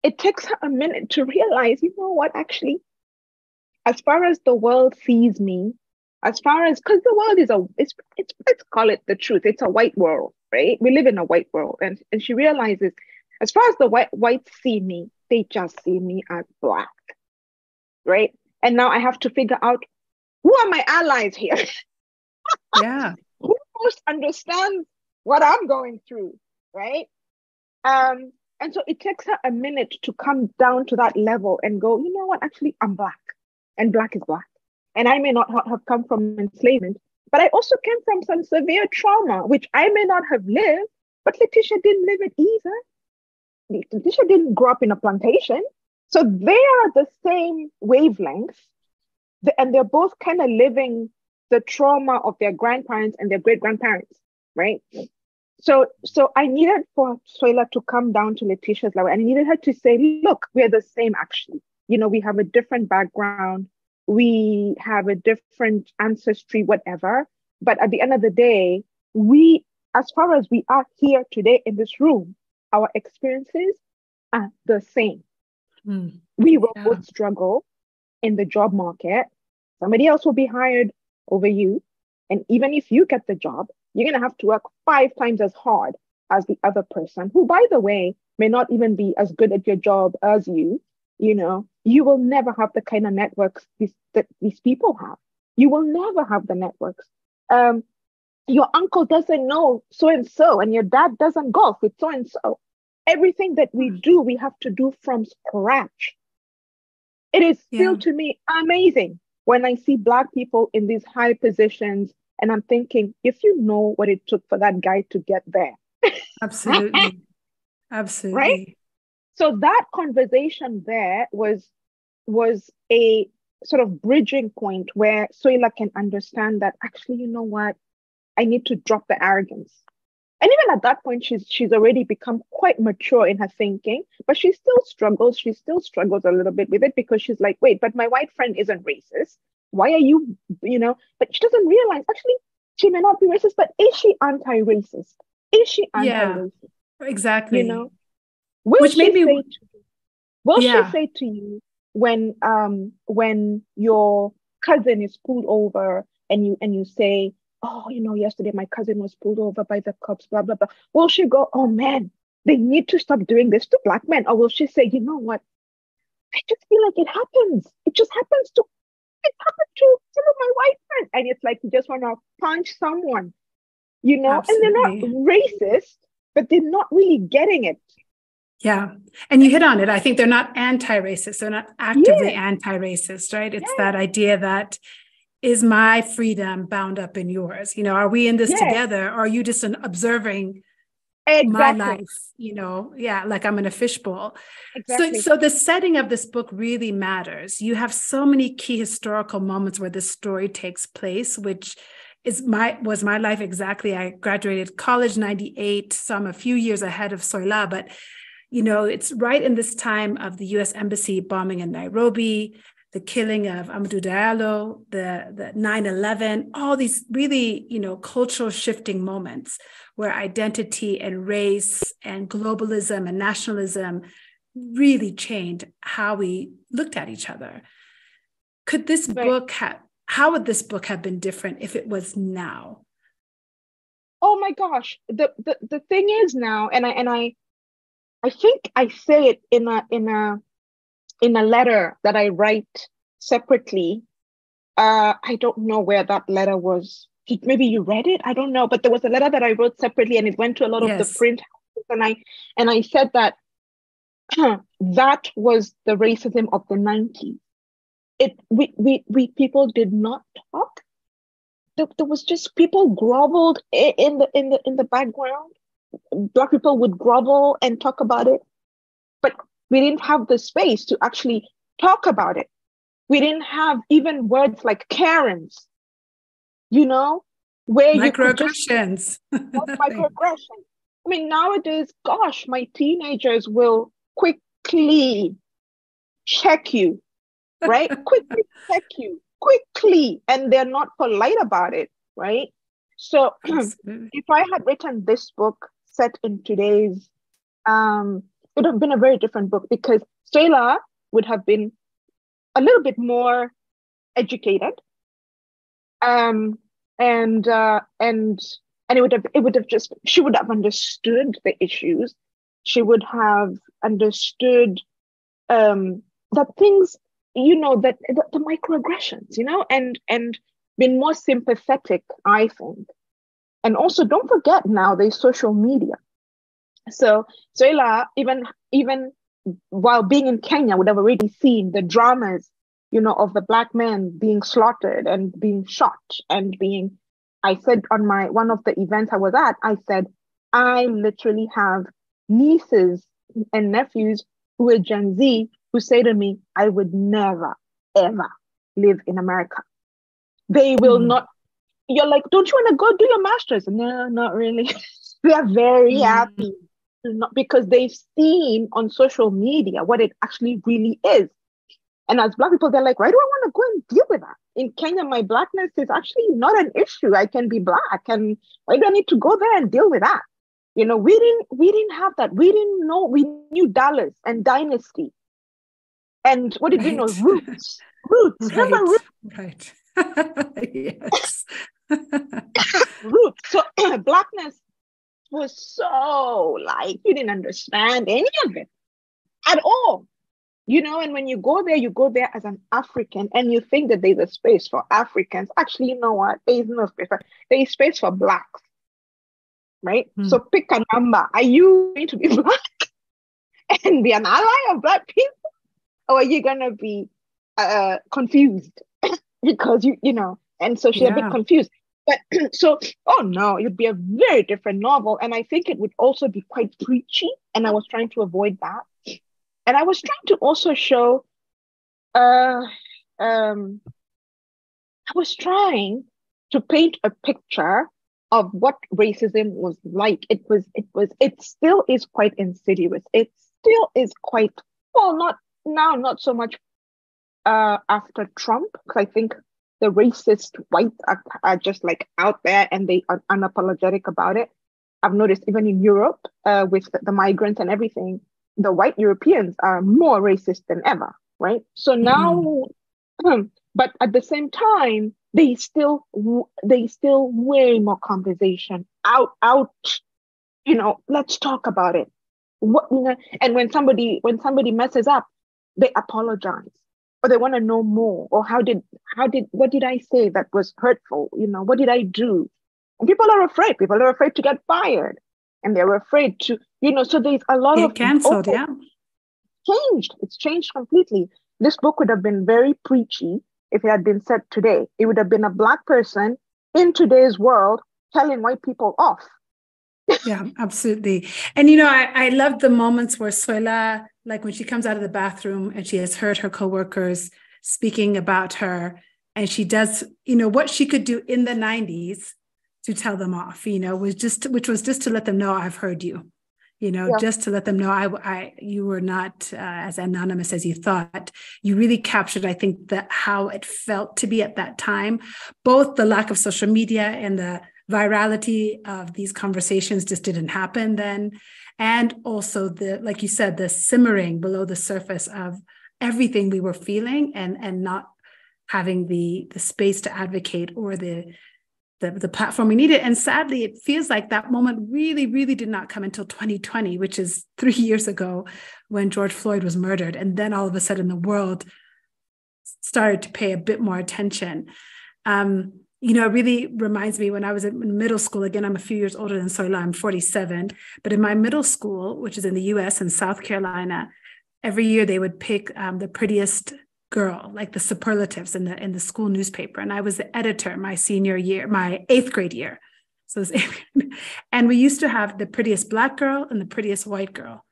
it takes her a minute to realize, you know what, actually, as far as the world sees me, because the world is let's call it the truth, it's a white world, right? We live in a white world. And she realizes, as far as the whites see me, they just see me as Black, right? And now I have to figure out, who are my allies here? Yeah. Who most understands what I'm going through, right? And so it takes her a minute to come down to that level and go, you know what, actually, I'm Black, and Black is Black. And I may not have come from enslavement, but I also came from some severe trauma, which I may not have lived, but Letitia didn't live it either. Letitia didn't grow up in a plantation. So they are the same wavelength, and they're both kind of living the trauma of their grandparents and their great-grandparents, right? So I needed for Soila to come down to Letitia's level. I needed her to say, look, we're the same, actually. We have a different background. we have a different ancestry, whatever. But at the end of the day, we, as far as we are here today in this room, our experiences are the same. We will both struggle in the job market. Somebody else will be hired over you. And even if you get the job, you're going to have to work 5 times as hard as the other person, who, by the way, may not even be as good at your job as you. You know, you will never have the kind of networks that these people have. You will never have the networks. Your uncle doesn't know so-and-so, and your dad doesn't golf with so-and-so. Everything that we do, we have to do from scratch. It is still, to me, amazing when I see Black people in these high positions, and I'm thinking, if you know what it took for that guy to get there. Absolutely. Absolutely. Right? So that conversation there was a sort of bridging point where Soila can understand that actually, you know what? I need to drop the arrogance. And even at that point, she's already become quite mature in her thinking, but she still struggles. She still struggles a little bit with it because she's like, wait, but my white friend isn't racist. Why are you, but she doesn't realize actually she may not be racist, but is she anti-racist? Is she anti-racist? Yeah, exactly. Will she say to you when your cousin is pulled over and you say, oh, yesterday my cousin was pulled over by the cops, blah, blah, blah. Will she go, oh man, they need to stop doing this to Black men? Or will she say, you know what? I just feel like it happens. It happened to some of my white friends. And it's like you just want to punch someone, Absolutely. And they're not racist, but they're not really getting it. Yeah. And you hit on it. I think they're not anti-racist. They're not actively anti-racist, right? It's that idea that, is my freedom bound up in yours? Are we in this together? Or are you just observing my life? Like I'm in a fishbowl. Exactly. So the setting of this book really matters. You have so many key historical moments where this story takes place, which was my life exactly. I graduated college 98, so I'm a few years ahead of Soila, but it's right in this time of the U.S. Embassy bombing in Nairobi, the killing of Amadou Diallo, the 9/11, all these really, cultural shifting moments where identity and race and globalism and nationalism really changed how we looked at each other. Could this book how would this book have been different if it was now? Oh my gosh. The thing is now, and I think I say it in a letter that I write separately. I don't know where that letter was. Maybe you read it. I don't know, but there was a letter that I wrote separately, and it went to a lot of the print houses, and I said that that was the racism of the 90s. We people did not talk. There was just people groveled in the background. Black people would grovel and talk about it, but we didn't have the space to actually talk about it. We didn't have even words like Karens, where microaggressions. Microaggressions. I mean, nowadays, gosh, my teenagers will quickly check you, right? Quickly check you, quickly, and they're not polite about it, right? So if I had written this book set in today's, it would have been a very different book because Soila would have been a little bit more educated, and it would have just, she would have understood the issues. She would have understood that things, that the microaggressions, and been more sympathetic, I think. And also, don't forget now there's social media. So Soila, even while being in Kenya, would have already seen the dramas, of the Black men being slaughtered and being shot and being, I said on one of the events I was at, I said, I literally have nieces and nephews who are Gen Z who say to me, I would never, ever live in America. They will not. You're like, don't you want to go do your master's? No, not really. They are very happy. Not because they've seen on social media what it actually really is. And as Black people, they're like, why do I want to go and deal with that? In Kenya, my Blackness is actually not an issue. I can be Black. And why do I need to go there and deal with that? You know, we didn't have that. We didn't know. We knew dollars and dynasty. And what did we know? Roots. Roots. Right. Remember roots? Right. Yes. Roots. So Blackness was so like, you didn't understand any of it at all. You know, and when you go there as an African, and you think that there's a space for Africans. Actually, you know what? There is no space. There is space for Blacks, right? So pick a number. Are you going to be Black and be an ally of Black people? Or are you going to be confused? Because, you know, and so she's a bit confused. But so, oh no, it would be a very different novel. And I think it would also be quite preachy. And I was trying to avoid that. And I was trying to also show, I was trying to paint a picture of what racism was like. It still is quite insidious. It still is quite, well, not so much after Trump, because I think the racist whites are just like out there and they are unapologetic about it. I've noticed even in Europe with the migrants and everything, the white Europeans are more racist than ever, right? So now, but at the same time, they still way more conversation out. You know, let's talk about it. What, you know, and when somebody messes up, they apologize, or they want to know more, or what did I say that was hurtful? You know, what did I do? And people are afraid. People are afraid to get fired. And they're afraid to, you know, so there's a lot of canceled, changed. It's changed completely. This book would have been very preachy if it had been said today. It would have been a Black person in today's world telling white people off. Yeah, absolutely. And, you know, I love the moments where Soila, like when she comes out of the bathroom and she has heard her coworkers speaking about her, and she does, you know, what she could do in the 90s to tell them off, you know, which was just to let them know, I've heard you, you know, just to let them know you were not as anonymous as you thought. You really captured, I think, how it felt to be at that time, both the lack of social media and the virality of these conversations just didn't happen then. And also like you said, the simmering below the surface of everything we were feeling and not having the space to advocate or the platform we needed. And sadly, it feels like that moment really, really did not come until 2020, which is 3 years ago when George Floyd was murdered. And then all of a sudden the world started to pay a bit more attention. You know, it really reminds me when I was in middle school. Again, I'm a few years older than Soila, I'm 47. But in my middle school, which is in the US in South Carolina, every year they would pick the prettiest girl, like the superlatives in the school newspaper. And I was the editor my senior year, my 8th grade year. So it was and we used to have the prettiest Black girl and the prettiest white girl,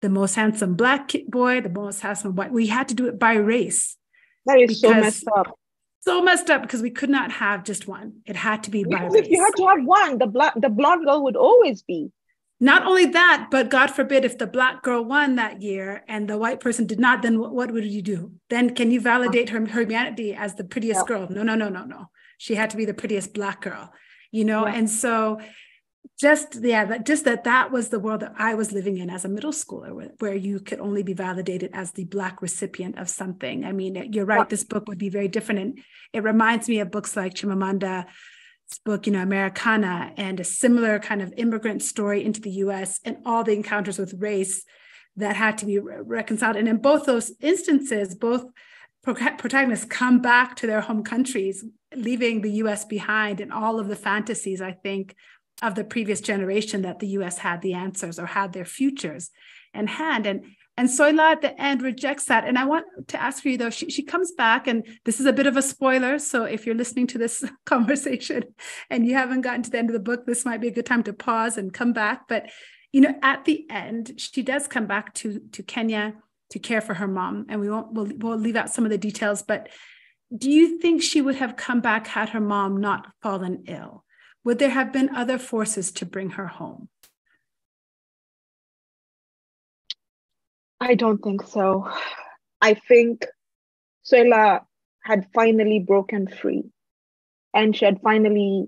the most handsome Black boy, the most handsome white. We had to do it by race. That is so messed up. So messed up because we could not have just one. It had to be by race. If you had to have one, the blonde girl would always be. Not only that, but God forbid if the Black girl won that year and the white person did not, then what would you do? Then can you validate her humanity as the prettiest girl? No. She had to be the prettiest Black girl, you know? Yeah. And so that was the world that I was living in as a middle schooler, where you could only be validated as the Black recipient of something. I mean, you're right. This book would be very different. And it reminds me of books like Chimamanda book, you know, Americana, and a similar kind of immigrant story into the US and all the encounters with race that had to be reconciled. And in both those instances, both protagonists come back to their home countries, leaving the US behind and all of the fantasies, I think, of the previous generation that the US had the answers or had their futures in hand. And Soila at the end rejects that. And I want to ask you, though, she comes back, and this is a bit of a spoiler. So if you're listening to this conversation and you haven't gotten to the end of the book, this might be a good time to pause and come back. But, you know, at the end, she does come back to Kenya to care for her mom. And we'll leave out some of the details. But do you think she would have come back had her mom not fallen ill? Would there have been other forces to bring her home? I don't think so. I think Soila had finally broken free, and she had finally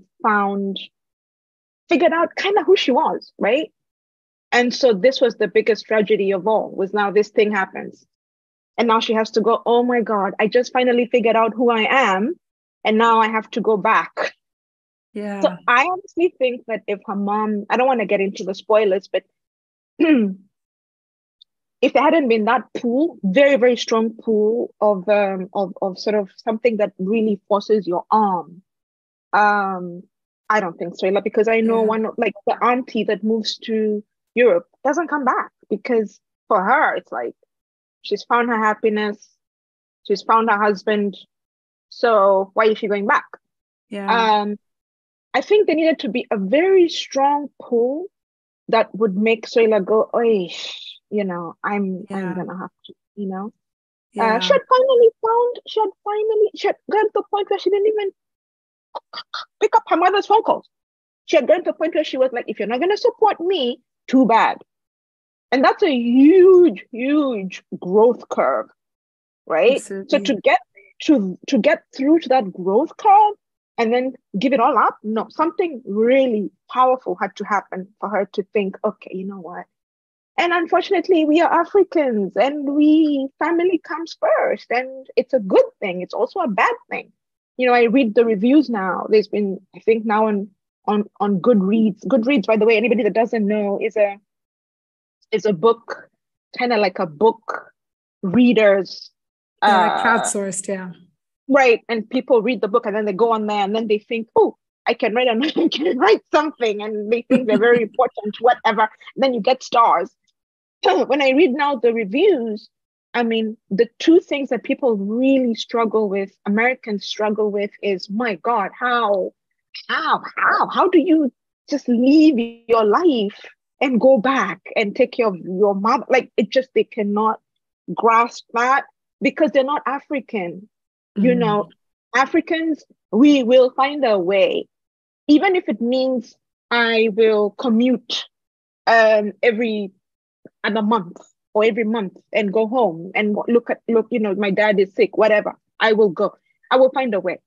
figured out kind of who she was, right? And so this was the biggest tragedy of all, was now this thing happens. And now she has to go, oh my God, I just finally figured out who I am. And now I have to go back. Yeah. So I honestly think that if her mom, I don't want to get into the spoilers, but if there hadn't been that pull, very, very strong pull of sort of something that really forces your arm, I don't think so, because I know one of, like, the auntie that moves to Europe doesn't come back, because for her it's like she's found her happiness, she's found her husband, so why is she going back? I think there needed to be a very strong pull that would make Soila go, oh, I'm gonna have to, she had gotten to the point where she didn't even pick up her mother's phone calls. She had gotten to the point where she was like, if you're not going to support me, too bad. And that's a huge, huge growth curve, right? Absolutely. So to get through to that growth curve and then give it all up, no, something really powerful had to happen for her to think, okay, you know what? And unfortunately, we are Africans, and family comes first, and it's a good thing. It's also a bad thing. I read the reviews now. There's been, I think now on Goodreads. Goodreads, by the way, anybody that doesn't know, is a book, kind of like a book readers. Like crowdsourced, yeah. Right. And people read the book and then they go on there and then they think, oh, I can write something, and they think they're very important, whatever. And then you get stars. When I read now the reviews, I mean, the two things that people really struggle with, Americans struggle with, is, my God, how do you just leave your life and go back and take care of your mother? Like, they cannot grasp that, because they're not African. Africans, we will find a way, even if it means I will commute every other month or every month and go home and look, my dad is sick, whatever. I will go. I will find a way.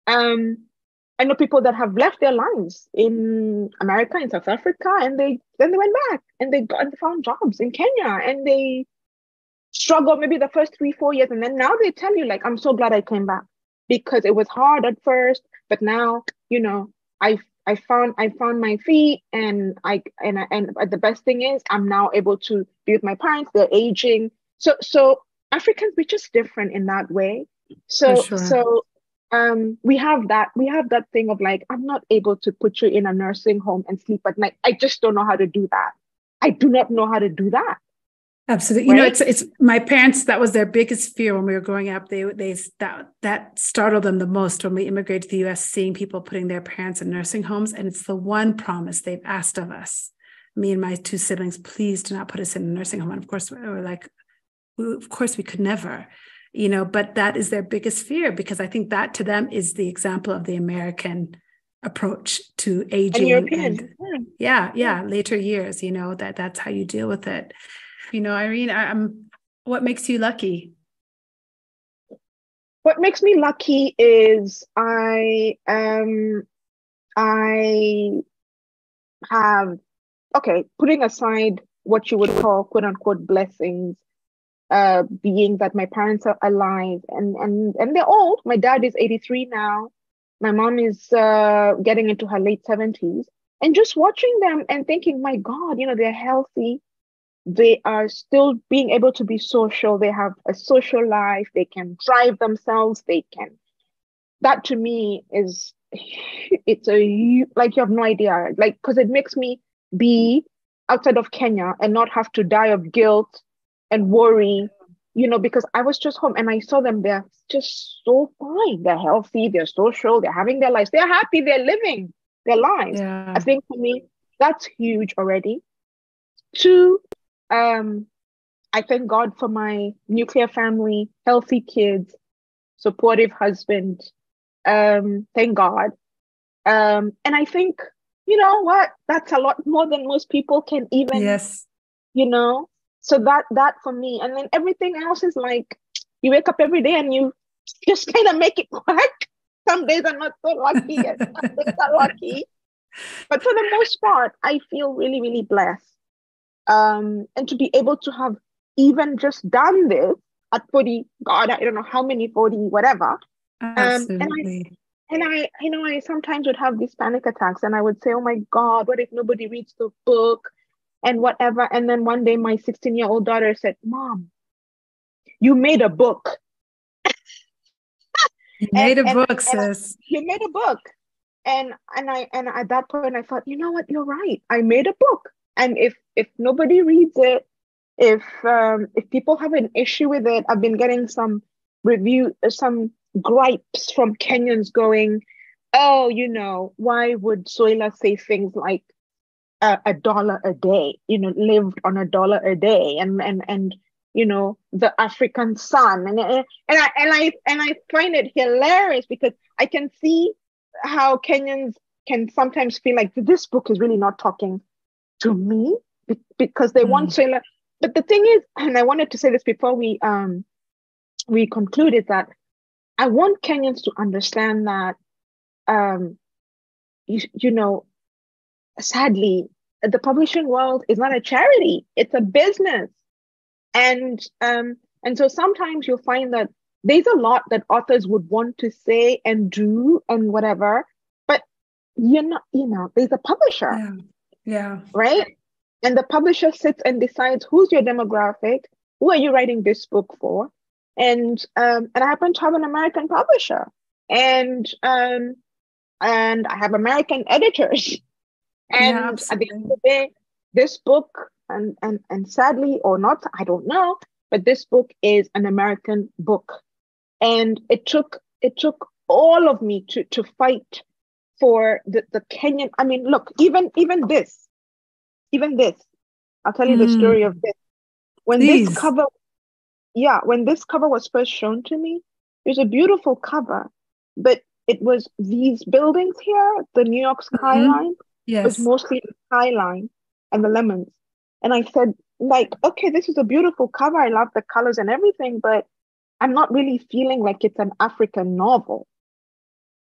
I know people that have left their lives in America, in South Africa, and then they went back and they found jobs in Kenya, and they struggled maybe the first 3-4 years, and then now they tell you, like, I'm so glad I came back, because it was hard at first, but now I found my feet, and the best thing is I'm now able to be with my parents. They're aging, so Africans, we're just different in that way. So we have that thing of, like, I'm not able to put you in a nursing home and sleep at night. I just don't know how to do that. I do not know how to do that. Absolutely. Right? It's my parents, that was their biggest fear when we were growing up. That startled them the most when we immigrated to the US, seeing people putting their parents in nursing homes. And it's the one promise they've asked of us, me and my two siblings, please do not put us in a nursing home. And of course, we're like, of course we could never, but that is their biggest fear, because I think that to them is the example of the American approach to aging and later years, that's how you deal with it. Irene, what makes you lucky? What makes me lucky is I have, putting aside what you would call quote unquote blessings, being that my parents are alive and they're old. My dad is 83 now. My mom is getting into her late 70s, and just watching them and thinking, my God, they're healthy. They are still being able to be social. They have a social life. They can drive themselves. That to me is, like, you have no idea. Like, because it makes me be outside of Kenya and not have to die of guilt and worry, because I was just home and I saw them. They're just so fine. They're healthy. They're social. They're having their lives. They're happy. They're living their lives. Yeah. I think for me, that's huge already. 2, I thank God for my nuclear family, healthy kids, supportive husband. Thank God. And I think, you know what, that's a lot more than most people can even, so that for me, and then everything else is like, You wake up every day and you just kind of make it work. Some days I'm not so lucky and some days are lucky. But for the most part, I feel really, really blessed. And to be able to have even just done this at 40, God, I don't know how many, 40, whatever. Absolutely. I sometimes would have these panic attacks and I would say, oh my God, what if nobody reads the book and whatever? And then one day my 16-year-old daughter said, Mom, you made a book. You made a book, sis. You made a book. And at that point I thought, you know what, you're right. I made a book. And if nobody reads it, if people have an issue with it, I've been getting some gripes from Kenyans going, oh, why would Soila say things like $1 a day, lived on $1 a day, and the African sun, and I find it hilarious because I can see how Kenyans can sometimes feel like this book is really not talking to me because they want Soila. But the thing is, and I wanted to say this before we conclude, is that I want Kenyans to understand that, sadly, the publishing world is not a charity; it's a business, and so sometimes you'll find that there's a lot that authors would want to say and do and whatever, but there's a publisher, right? And the publisher sits and decides who's your demographic, who are you writing this book for, and I happen to have an American publisher, and I have American editors, and at the end of the day, this book, and sadly or not, I don't know, but this book is an American book, and it took all of me to fight for the Kenyan. I mean, look, even this. I'll tell you the story of this. When this cover was first shown to me, it was a beautiful cover, but it was these buildings here, the New York skyline. Yes. It was mostly the skyline and the lemons. And I said, like, okay, this is a beautiful cover. I love the colors and everything, but I'm not really feeling like it's an African novel.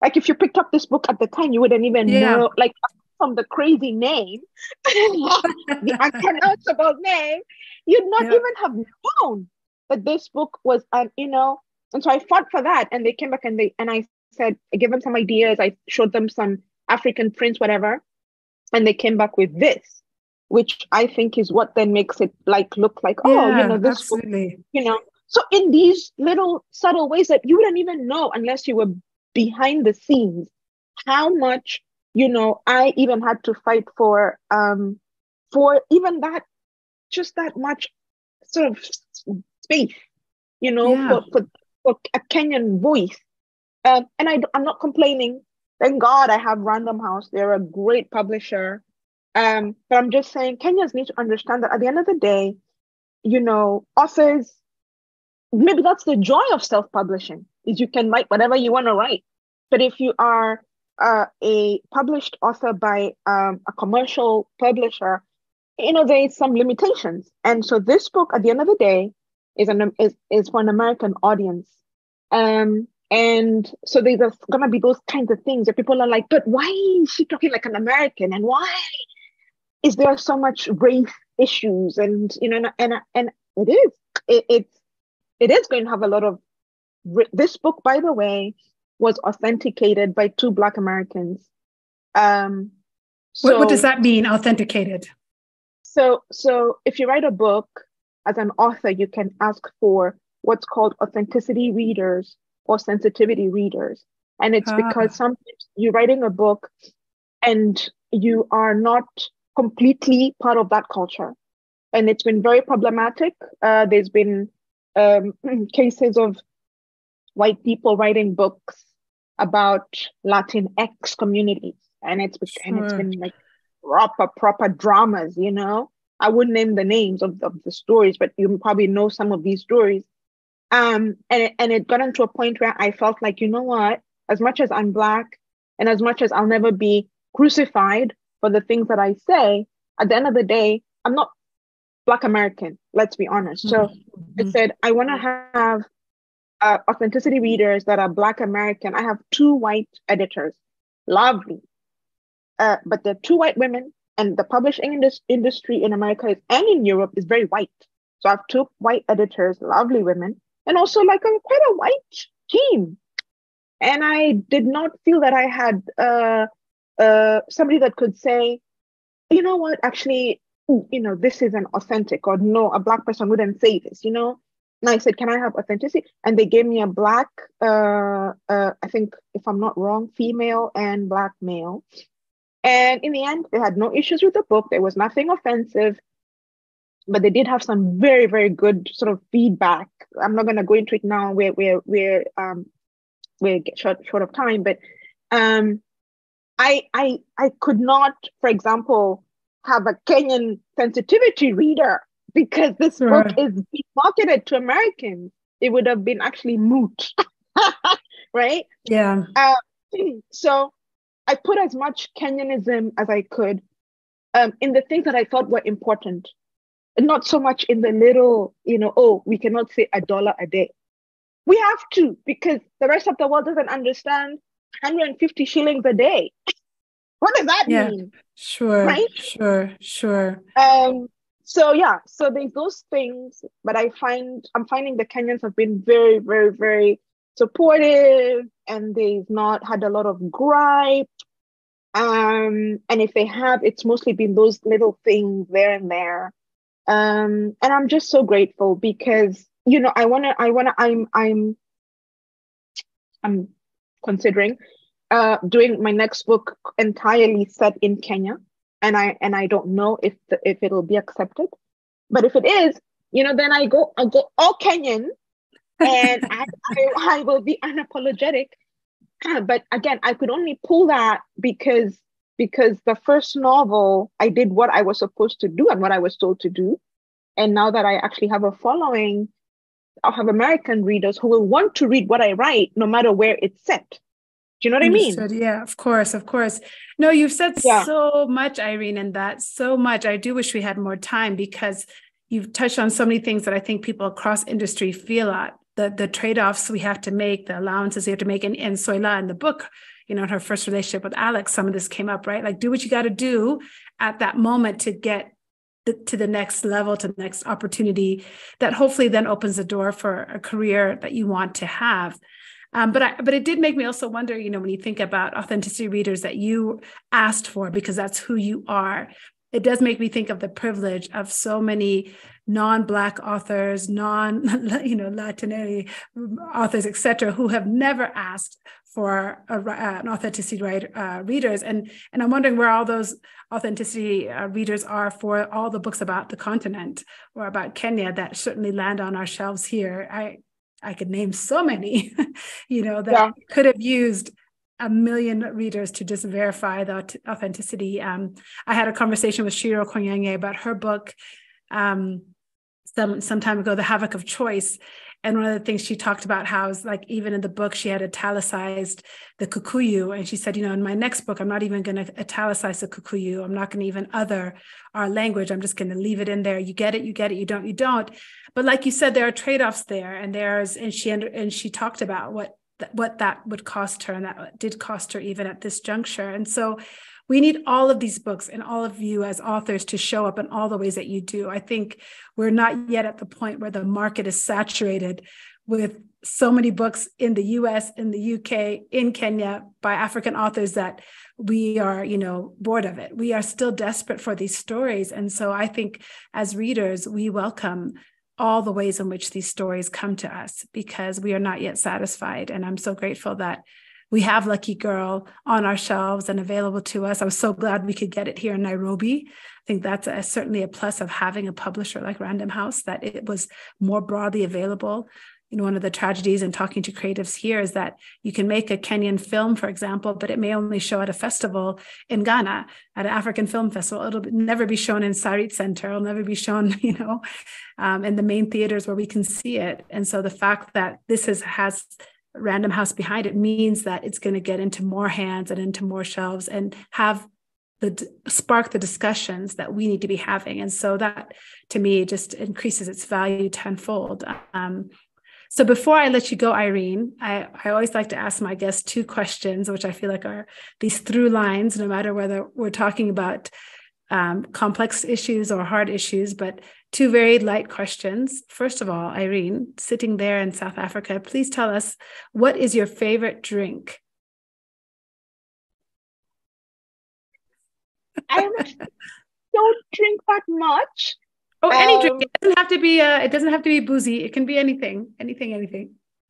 Like if you picked up this book at the time, you wouldn't even know, like from the crazy name, the unpronounceable name, you'd not even have known that this book was and so I fought for that, and they came back and I said, I gave them some ideas, I showed them some African prints, whatever, and they came back with this, which I think is what then makes it look like, this absolutely book, so in these little subtle ways that you wouldn't even know unless you were behind the scenes, how much I even had to fight for even that, just that much sort of space, for a Kenyan voice. And I'm not complaining. Thank God I have Random House. They're a great publisher. But I'm just saying Kenyans need to understand that at the end of the day, authors, maybe that's the joy of self-publishing, is you can write whatever you want to write. But if you are a published author by a commercial publisher, there's some limitations. And so this book, at the end of the day, is for an American audience. And so there's going to be those kinds of things that people are like, but why is she talking like an American? And why is there so much race issues? And, and it is going to have a lot of, this book, by the way, was authenticated by 2 Black Americans. What does that mean, authenticated? So if you write a book as an author, you can ask for what's called authenticity readers or sensitivity readers. And it's because sometimes you're writing a book and you are not completely part of that culture. And it's been very problematic. There's been cases of white people writing books about Latinx communities. And it's been like proper dramas, I wouldn't name the names of the stories, but you probably know some of these stories. And it got into a point where I felt like, you know what, as much as I'm Black and as much as I'll never be crucified for the things that I say, at the end of the day, I'm not Black American, let's be honest. So I said, I want to have authenticity readers that are Black American. I have two white editors, lovely, but they're two white women, and the publishing industry in America and in Europe is very white. So I have two white editors, lovely women, and also like quite a white team. And I did not feel that I had somebody that could say, you know what, actually, this isn't authentic, or no, a Black person wouldn't say this, And I said, can I have authenticity? And they gave me a Black, I think, if I'm not wrong, female and Black male. And in the end, they had no issues with the book. There was nothing offensive, but they did have some very, very good sort of feedback. I'm not going to go into it now. We're short of time, but I could not, for example, have a Kenyan sensitivity reader because this book is being marketed to Americans. It would have been actually moot, right? Yeah. So I put as much Kenyanism as I could in the things that I thought were important, and not so much in the little, we cannot say $1 a day. We have to, because the rest of the world doesn't understand 150 shillings a day. What does that mean? Sure, right? Sure. So there's those things, but I'm finding the Kenyans have been very, very, very supportive, and they've not had a lot of gripe. And if they have, it's mostly been those little things there and there. And I'm just so grateful because, I'm considering doing my next book entirely set in Kenya, and I don't know if it'll be accepted, but if it is, then I'll go all Kenyan, and I will be unapologetic. But again, I could only pull that because the first novel, I did what I was supposed to do and what I was told to do, and now that I actually have a following, I'll have American readers who will want to read what I write, no matter where it's set. Do you know what Understood. I mean? Yeah, of course. No, you've said so much, Irene, and that so much. I do wish we had more time because you've touched on so many things that I think people across industry feel at. The trade-offs we have to make, the allowances we have to make. And Soila in the book, in her first relationship with Alex, some of this came up, right? Like, do what you got to do at that moment to get to the next level, to the next opportunity that hopefully then opens the door for a career that you want to have. But it did make me also wonder, when you think about authenticity readers that you asked for, because that's who you are, it does make me think of the privilege of so many non-Black authors, Latin authors, etc., who have never asked for an authenticity readers. And I'm wondering where all those authenticity readers are for all the books about the continent or about Kenya that certainly land on our shelves here. I could name so many, that could have used 1 million readers to just verify the authenticity. I had a conversation with Shiro Konyange about her book some time ago, The Havoc of Choice. And one of the things she talked about how is like, even in the book, she had italicized the Kikuyu. And she said, in my next book, I'm not even going to italicize the Kikuyu. I'm not going to even other our language. I'm just going to leave it in there. You get it, you don't. But like you said, there are trade-offs there. And she talked about what that would cost her. And that did cost her even at this juncture. And so we need all of these books and all of you as authors to show up in all the ways that you do. I think we're not yet at the point where the market is saturated with so many books in the US, in the UK, in Kenya by African authors that we are, bored of it. We are still desperate for these stories. And so I think as readers, we welcome all the ways in which these stories come to us because we are not yet satisfied. And I'm so grateful that we have Lucky Girl on our shelves and available to us. I was so glad we could get it here in Nairobi. I think that's certainly a plus of having a publisher like Random House, that it was more broadly available. One of the tragedies in talking to creatives here is that you can make a Kenyan film, for example, but it may only show at a festival in Ghana, at an African film festival. It'll never be shown in Sarit Center. It'll never be shown, in the main theaters where we can see it. And so the fact that this has Random House behind it means that it's going to get into more hands and into more shelves and spark the discussions that we need to be having. And so that, to me, just increases its value tenfold. So before I let you go, Irene, I always like to ask my guests two questions, which I feel like are these through lines, no matter whether we're talking about complex issues or hard issues, but two very light questions. First of all, Irene, sitting there in South Africa, please tell us, what is your favorite drink? I don't drink that much. Oh, any drink. It doesn't have to be. It doesn't have to be boozy. It can be anything. Anything.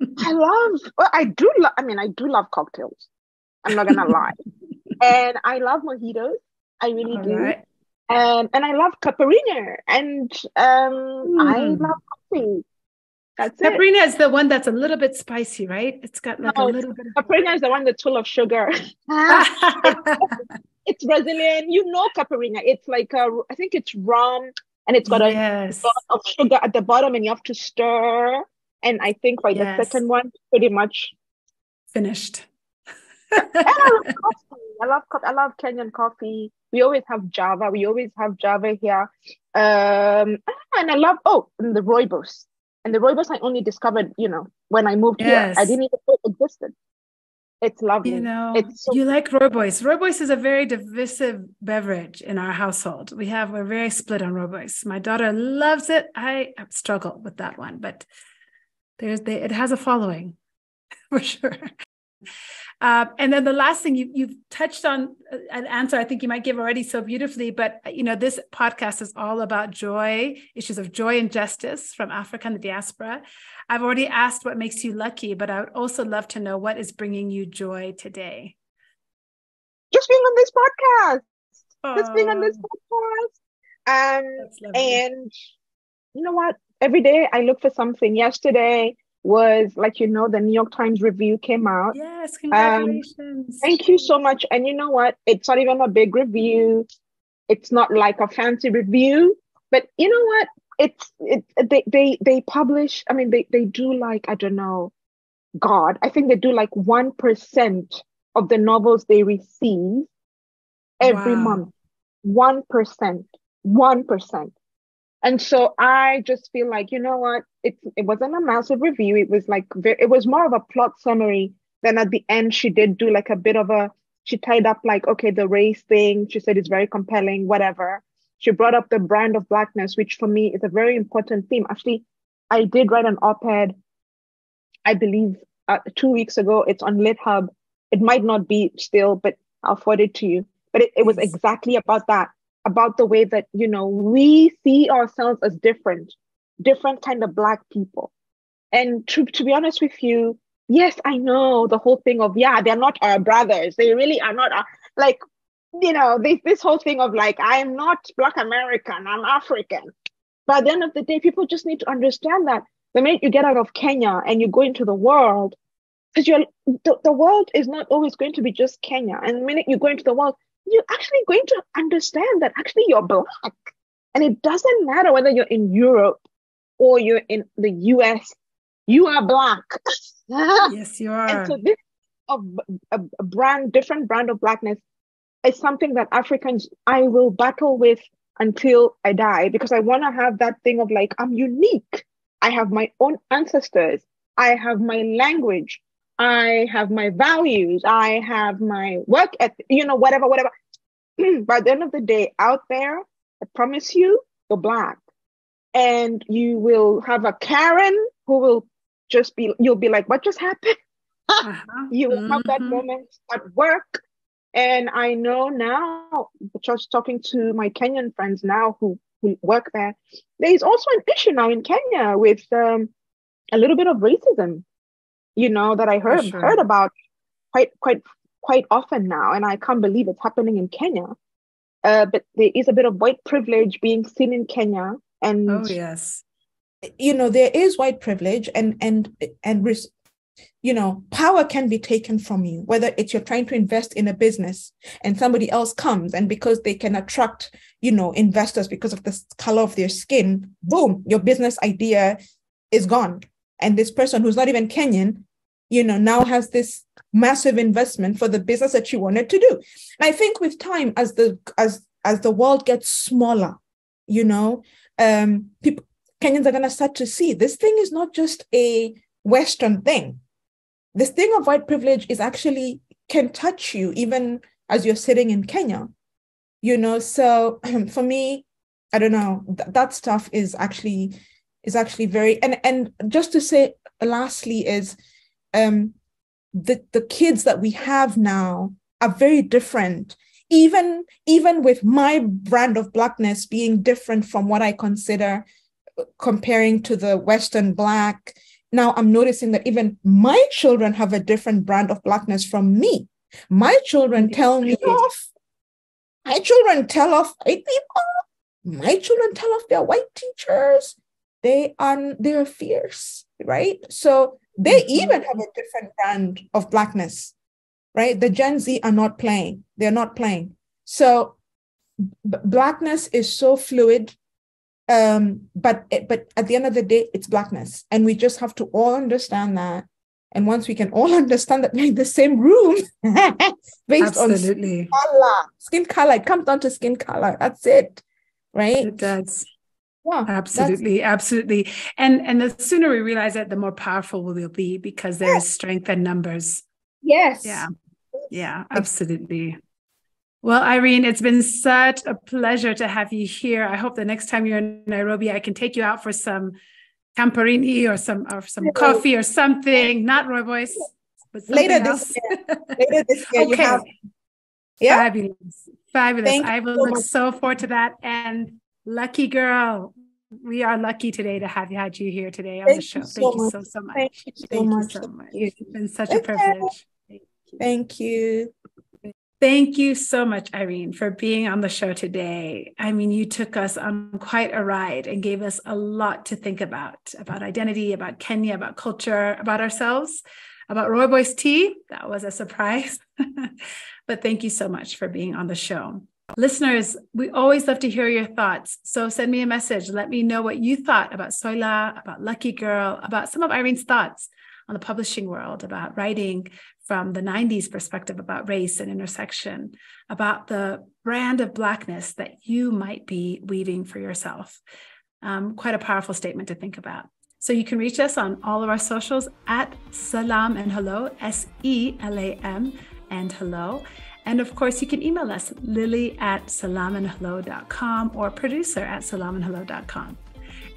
I do love cocktails. I'm not gonna lie, and I love mojitos. I really do. Right. And I love caipirinha, and I love coffee. That's it. Caipirinha is the one that's a little bit spicy, right? It's got like a little bit. Caipirinha is the one that's full of sugar. It's Brazilian. You know caipirinha. It's like I think it's rum, and it's got a lot of sugar at the bottom, and you have to stir. And I think by the second one, pretty much finished. And I love coffee. I love Kenyan coffee. We always have Java. We always have Java here. And I love the rooibos. And the rooibos I only discovered, when I moved here. I didn't even know it existed. It's lovely. You like rooibos. Rooibos is a very divisive beverage in our household. We're very split on rooibos. My daughter loves it. I struggle with that one, but it has a following for sure. And then the last thing you've touched on an answer I think you might give already so beautifully, but this podcast is all about joy, issues of joy and justice from Africa and the diaspora. I've already asked what makes you lucky, but I would also love to know what is bringing you joy today. Just being on this podcast. And you know what? Every day I look for something. Yesterday was the New York Times review came out. Yes, congratulations. Thank you so much. And you know what? It's not even a big review. It's not like a fancy review, but you know what? They publish, they do I don't know, God, I think they do 1% of the novels they receive every month. 1%. And so I just feel you know what? It wasn't a massive review. It was it was more of a plot summary. Then at the end, she did do a bit of she tied up the race thing. She said it's very compelling, whatever. She brought up the brand of blackness, which for me is a very important theme. Actually, I did write an op-ed, I believe 2 weeks ago. It's on LitHub. It might not be still, but I'll forward it to you. But it was exactly about that. About the way that, we see ourselves as different kind of Black people. And to be honest with you, yes, I know the whole thing of, they're not our brothers. They really are not this whole thing of I'm not Black American, I'm African. But at the end of the day, people just need to understand that the minute you get out of Kenya and you go into the world, because the world is not always going to be just Kenya. And the minute you go into the world, you're actually going to understand that actually you're Black. And it doesn't matter whether you're in Europe or you're in the US, you are Black. Yes, you are. And so this different brand of Blackness is something that Africans, I will battle with until I die, because I want to have that thing of I'm unique. I have my own ancestors. I have my language. I have my values. I have my work ethic, whatever. By the end of the day, out there, I promise you, you're Black. And you will have a Karen who will you'll be like, what just happened? You will have that moment at work. And I know now, just talking to my Kenyan friends now who work there, there is also an issue now in Kenya with a little bit of racism, that I heard about quite often now. And I can't believe it's happening in Kenya. But there is a bit of white privilege being seen in Kenya. And oh, yes. There is white privilege and power can be taken from you, whether it's you're trying to invest in a business and somebody else comes, and because they can attract, investors because of the color of their skin, boom, your business idea is gone. And this person who's not even Kenyan, now has this massive investment for the business that you wanted to do. And I think with time, as the world gets smaller, Kenyans are going to start to see this thing is not just a Western thing. This thing of white privilege is actually can touch you even as you're sitting in Kenya, So for me, I don't know, that stuff is actually very, and just to say lastly is the kids that we have now are very different, even with my brand of Blackness being different from what I consider comparing to the Western Black. Now I'm noticing that even my children have a different brand of Blackness from me. My children tell me off. My children tell off white people. My children tell off their white teachers. They're fierce, right? So they even have a different brand of Blackness, right? The Gen Z are not playing. They're not playing. So Blackness is so fluid. But at the end of the day, it's Blackness. And we just have to all understand that. And once we can all understand that we're in the same room, based Absolutely. on skin color, it comes down to skin color. That's it, right? It does. Yeah, absolutely. And the sooner we realize that, the more powerful we will be, because there is strength in numbers. Yes. Yeah, absolutely. Well, Irene, it's been such a pleasure to have you here. I hope the next time you're in Nairobi, I can take you out for some camparini or some coffee or something. Not Roy Boys, but later this year. Okay. You have, Fabulous. I will look so forward to that. And lucky girl, we are lucky today to have had you here today on the show. Thank you so much. Thank you so much. It's been such a privilege. Thank you. Thank you so much, Irene, for being on the show today. I mean, you took us on quite a ride and gave us a lot to think about identity, about Kenya, about culture, about ourselves, about Roy Boys tea. That was a surprise. But thank you so much for being on the show. Listeners, we always love to hear your thoughts. So send me a message. Let me know what you thought about Soila, about Lucky Girl, about some of Irene's thoughts on the publishing world, about writing from the 90s perspective about race and intersection, about the brand of Blackness that you might be weaving for yourself. Quite a powerful statement to think about. So you can reach us on all of our socials at Salam and Hello, SELAM and Hello. And of course, you can email us, lily@salamandhello.com or producer@salamandhello.com.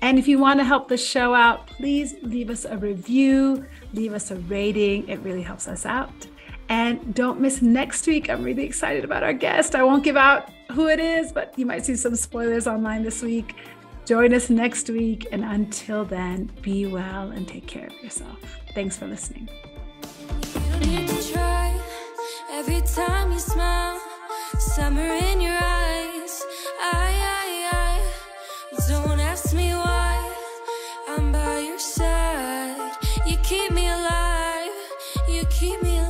And if you want to help the show out, please leave us a review, leave us a rating. It really helps us out. And don't miss next week. I'm really excited about our guest. I won't give out who it is, but you might see some spoilers online this week. Join us next week. And until then, be well and take care of yourself. Thanks for listening. You don't need to try. Every time you smile, summer in your eyes. Don't ask me why, I'm by your side. You keep me alive, you keep me alive.